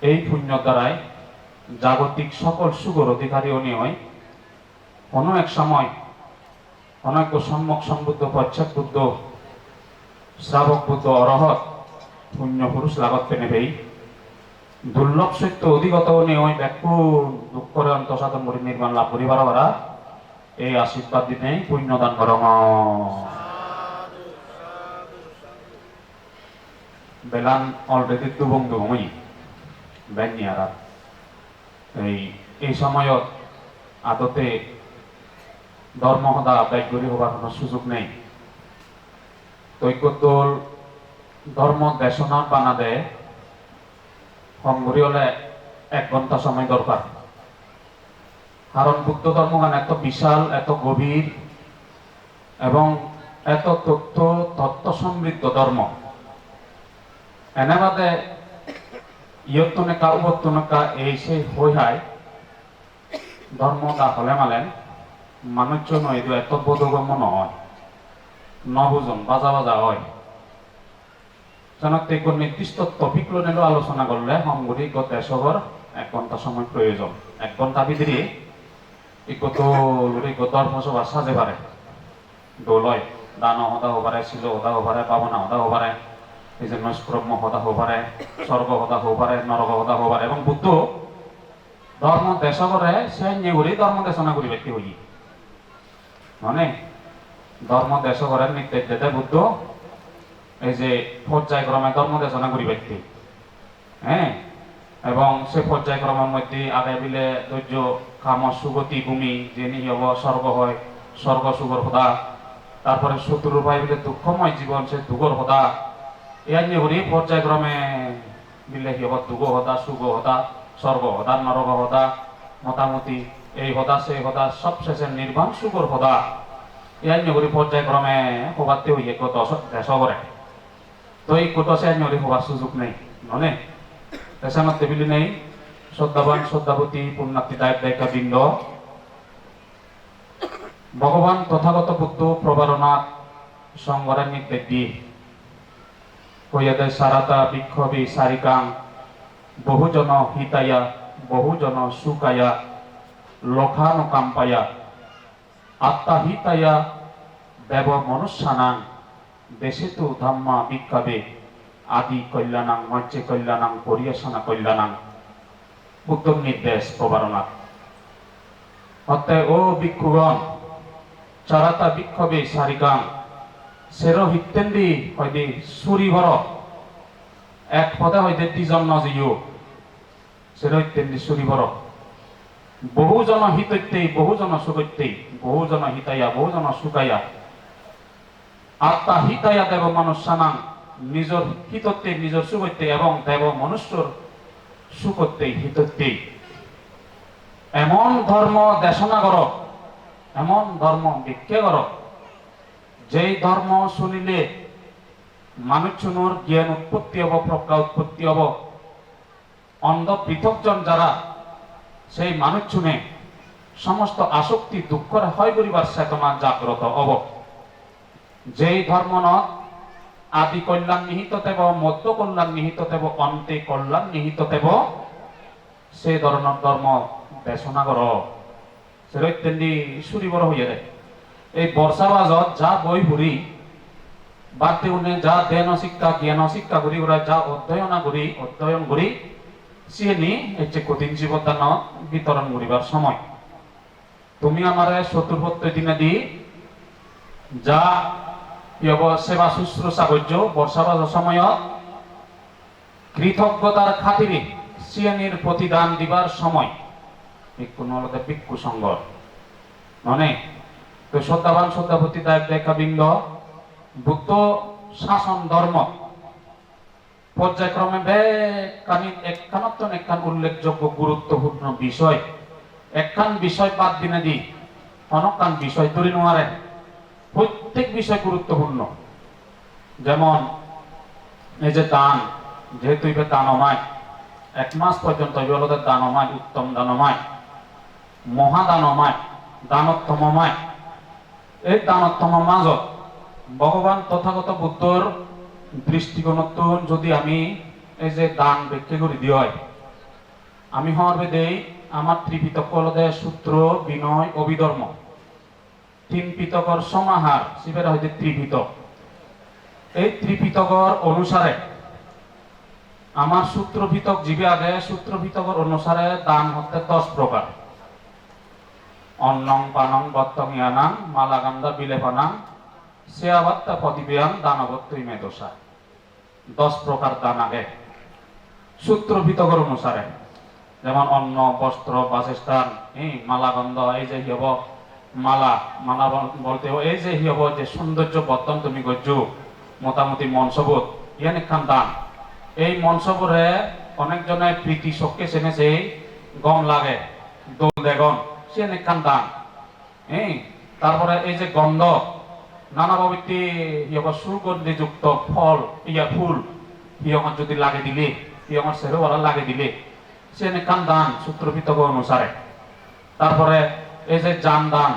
এই পুণ্য দ্বারাই জাগতিক সকল সুগর অধিকারী অনিয় কোনো এক সময় অনেক সম্যক সম্বুদ্ধ পশ্চাৎ বুদ্ধ শ্রাবক বুদ্ধ অরহত পুণ্য পুরুষ লাগত পেনেবেই দুর্লভ সত্য অধিগত অনিয় ব্যাকুল দুঃখ করে অন্তঃসাধন করে নির্মাণ লাভ করিবার দ্বারা এই আশীর্বাদ দিনেই পুণ্যদান করম বেলান অলরেডি দুবন্ধু মই ব্যানিয়ারা এই সময়ত আদতে ধর্ম সদা ব্যাগরি হবার কোনো সুযোগ নেই তৈকতল ধর্ম দেশনা বানা দেয় সংঘরি হলে 1 ঘন্টা সময় দরকার কারণ বুদ্ধ ধর্মগান এত বিশাল এত গভীর এবং এত তত্ত্ব সমৃদ্ধ ধর্ম এনে বাদে ইয়ত্তনেকা উবত্তনেকা এই সেই হই হাই ধর্ম দা হলে মালেন মানুষ নয় এত বোধগম্য নয় নবুজন বাজা বাজা হয় জানাতে কোন নির্দিষ্ট টপিক নিল আলোচনা করলে সংগঠি দেশর 1 ঘন্টা সময় প্রয়োজন 1 ঘন্টা ভিতরে ধর্মসভা সাজে পারে দোলয় দান হতা হবারে শিল হতা হবারে পাবনা হতা হবারে এই যে নৈষ্ক্রম্য হতা হবারে স্বর্গ হতা হবারে নরক হতা হবারে এবং বুদ্ধ ধর্ম দেশ করে সে নিয়ে ধর্ম দেশনা করি ব্যক্তি হই মানে ধর্ম দেশ করে নির্দেশ যেতে বুদ্ধ এই যে পর্যায়ক্রমে ধর্ম দেশনা করি ব্যক্তি হ্যাঁ এবং সে পর্যায়ক্রমের মধ্যে আগে বিলে ধৈর্য কাম সুগতি ভূমি যিনি হব স্বর্গ হয় স্বর্গ সুগর হতা তারপরে শত্রুর ভাই বিলে দুঃখময় জীবন সে দুগর হতা ইয়ার নিয়ে পর্যায়ক্রমে বিলে হব দুগ হতা সুগ হতা স্বর্গ হতা নরক হতা মোটামুটি এই হতা সেই হতা সব শেষে নির্বাণ সুগর হতা ইয়ার নিয়ে পর্যায়ক্রমে হবাতে হইয়ে দেশ করে তো এই কোটসে নিয়ে হবার সুযোগ নেই ননে দেশানত টেবিলি নেই শ্রদ্ধাবান শ্রদ্ধাবতী পুণ্যার্থী দায়ক দায়িকা বৃন্দ ভগবান তথাগত বুদ্ধ প্রবারণা সংগরের নির্দেশ দিয়ে হইয়াদের সারাতা বিক্ষোভী সারিকাং বহুজন হিতায়া বহুজন সুখায়া লখানুকাম্পায়া আত্মাহিতায়া দেব মনুষ্যানাং দেশেতু ধাম্মা বিক্ষাবে আদি কল্যাণাং মজ্জে কল্যাণাং পরিয়াসনা কল্যাণাং উত্তম নির্দেশ প্রবারণাথ অতএব ও ভিক্ষুগণ চারাতা বিক্ষোভে সারিগাং সের হিতেন্দি হয়দে সুরি ভর এক পদে হয়দে দুজন নজিও সের হিতেন্দি সুরি ভর বহুজন হিতৈতেই বহুজন সুগৈতেই বহুজন হিতাইয়া বহুজন সুখাইয়া আত্মা হিতাইয়া দেব মনুষ্যানাং নিজের হিততে নিজের সুগৈতে এবং দেব মনুষ্যর সুকৈতে হিততে এমন ধর্ম দেশনা কর এমন ধর্ম ভিক্ষে কর যেই ধর্ম শুনিলে মানুষজনের জ্ঞান উৎপত্তি হব প্রজ্ঞা উৎপত্তি হব অন্ধ পৃথকজন যারা সেই মানুষ শুনে সমস্ত আসক্তি দুঃখের হয় করিবার চেতনা জাগ্রত হব যেই ধর্ম নত আদি কল্যাণ নিহিত দেব মধ্য কল্যাণ নিহিত দেব অন্তে কল্যাণ নিহিত দেব সেই ধরনের ধর্ম দেশনা কর সেরৈত্যেন্দি সুরি বড় হইয়া দেয় এই বর্ষা বাজত যা বই ঘুরি বাড়তে উনে যা দেন শিক্ষা জ্ঞান শিক্ষা করি ওরা যা অধ্যয়ন করি সিএনি হচ্ছে কঠিন জীবদান বিতরণ করিবার সময় তুমি আমার চতুর্ভত্য দিনে দি যা সেবা শুশ্রূষা করছ বর্ষা বাজার সময় কৃতজ্ঞতার খাতিরে সিএনির প্রতিদান দিবার সময় ভিক্ষু সংঘ মানে তো শ্রদ্ধাবান শ্রদ্ধাপতি দায়ক দায়িকাবৃন্দ বুদ্ধ শাসন ধর্ম পর্যায়ক্রমে একখান উল্লেখযোগ্য গুরুত্বপূর্ণ বিষয় একখান বিষয় বাদ দিনে দি অনেকখান বিষয় তৈরি নোয়ারে প্রত্যেক বিষয় গুরুত্বপূর্ণ যেমন এই যে দান যেহেতু ইবে দানমায় 1 মাস পর্যন্ত ইবে দানমায় উত্তম দানমায় মহাদানমায় দানোত্তমমায় এই দানোত্তম মাজত ভগবান তথাগত বুদ্ধর দৃষ্টিকোণত যদি আমি এই যে দান ব্যাখ্যা করে দিই হয় আমি হওয়ার দেই আমার ত্রিপিটক হলদে সূত্র বিনয় অভিধর্ম 3 পিটকর সমাহার শিবের হইতে ত্রিপিটক এই ত্রিপিটকর অনুসারে আমার সূত্র পিটক জীবে আগে সূত্র পিটকর অনুসারে দান হতে 10 প্রকার অন্নং পানং বত্তং ইয়ানাং মালাগান্ধা বিলেপানাং সেয়াবাত্তা প্রতিবেয়াং দানবত্তই মেদোসা 10 প্রকার দান আগে সূত্র পিটকর অনুসারে যেমন অন্ন বস্ত্র বাসস্থান মালাগন্ধ এই যে হব মালা বলতে এই যে হব যে সৌন্দর্য বর্তন তুমি গজ্জ মোটামুটি মনসবোধ ইয়ান একখান দান এই মনসবরে অনেকজনে প্রীতি শোককে চেনেছে গম লাগে দোল দেগন সে একখান দান তারপরে এই যে গন্ধ নানা প্রবৃত্তি সুগন্ধি যুক্ত ফল ফুল আমার যদি লাগে দিলে আমার সেরে ওরা লাগে দিলে সে একখান দান সূত্র পিটক অনুসারে তারপরে এই যে জান দান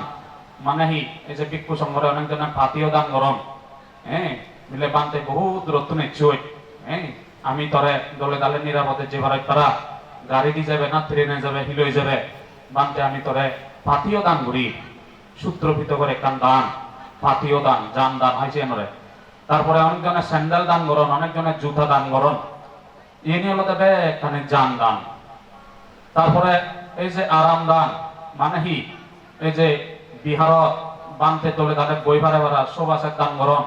মানে এই যে ভিক্ষু সংঘরে অনেকজনে পাতিও দান গরম মিলে বানতে বহু দূরত্ব নিশ্চয় আমি তরে দলে দালে নিরাপদে যে ভাড়াই পারা গাড়ি দিয়ে যাবে না ট্রেনে যাবে হিলই যাবে বানতে আমি তরে পাতিও দান করি সূত্র পিটকের একখান দান পাতিও দান জান দান হয়েছে এনরে তারপরে অনেকজনে স্যান্ডেল দান করন অনেকজনে জুতা দান করন ইনি হলো দেবে এখানে জান দান তারপরে এই যে আরাম দান মানে এই যে বিহারত বানতে তোলে দালে বই ভাড়ে ভাড়া সব আছে দান করন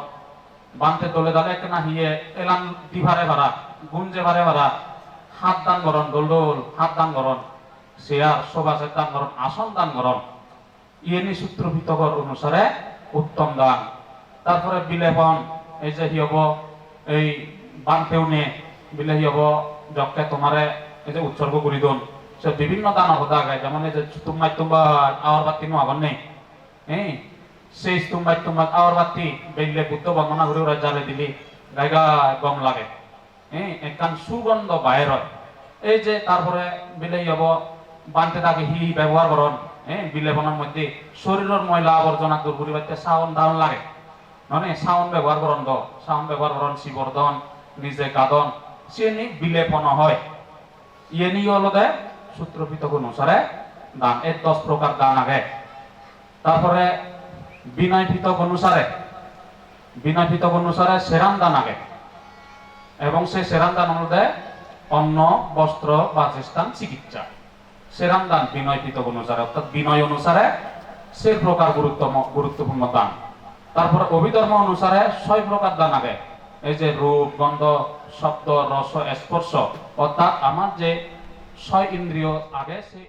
বানতে তোলে দালে কেনা হিয়ে এলান দি ভাড়ে ভাড়া গুঞ্জে ভাড়ে ভাড়া হাত দান করন দোল হাত দান করন চেয়ার সব আছে দান করন আসন দান করন ইয়েনি সূত্র পিটকর অনুসারে উত্তম দান তারপরে বিলেপন এই যে হব এই বানতেও নে বিলে হব যকে তোমারে এই যে উৎসর্গ করি দন সে বিভিন্ন দান হতা গায় যেমন এই যে তোমার আওয়ার বাতি নো আগন নেই সেই তোমার আওয়ার বাতি বেললে বুদ্ধ বন্দনা করে ওরা জালে দিলি গায়গা গম লাগে একখান সুগন্ধ বাহির হয় এই যে তারপরে বিলে হব বানতে তাকে ব্যবহার করন বিলেপনের মধ্যে শরীরের ময়লা আবর্জনা দূর করি বাড়তে সাউন দাউন লাগে মানে সাউন ব্যবহার করন সাউন ব্যবহার করন শিবর্ধন নিজে গাদন সে বিলেপন হয় ইয়ে নিয়ে হলো দে সূত্র পিতক অনুসারে দান এই 10 প্রকার দান আগে। তারপরে বিনয় পিতক অনুসারে সেরান দান আগে এবং সেই সেরান দান অনুযায়ী অন্ন বস্ত্র বাসস্থান চিকিৎসা। সেরান দান বিনয় পিতক অনুসারে অর্থাৎ বিনয় অনুসারে সে প্রকার গুরুত্বপূর্ণ দান। তারপরে অভিধর্ম অনুসারে 6 প্রকার দান আগে। এই যে রূপ গন্ধ শব্দ রস স্পর্শ অর্থাৎ আমার যে 6 ইন্দ্রিয় আগে সেই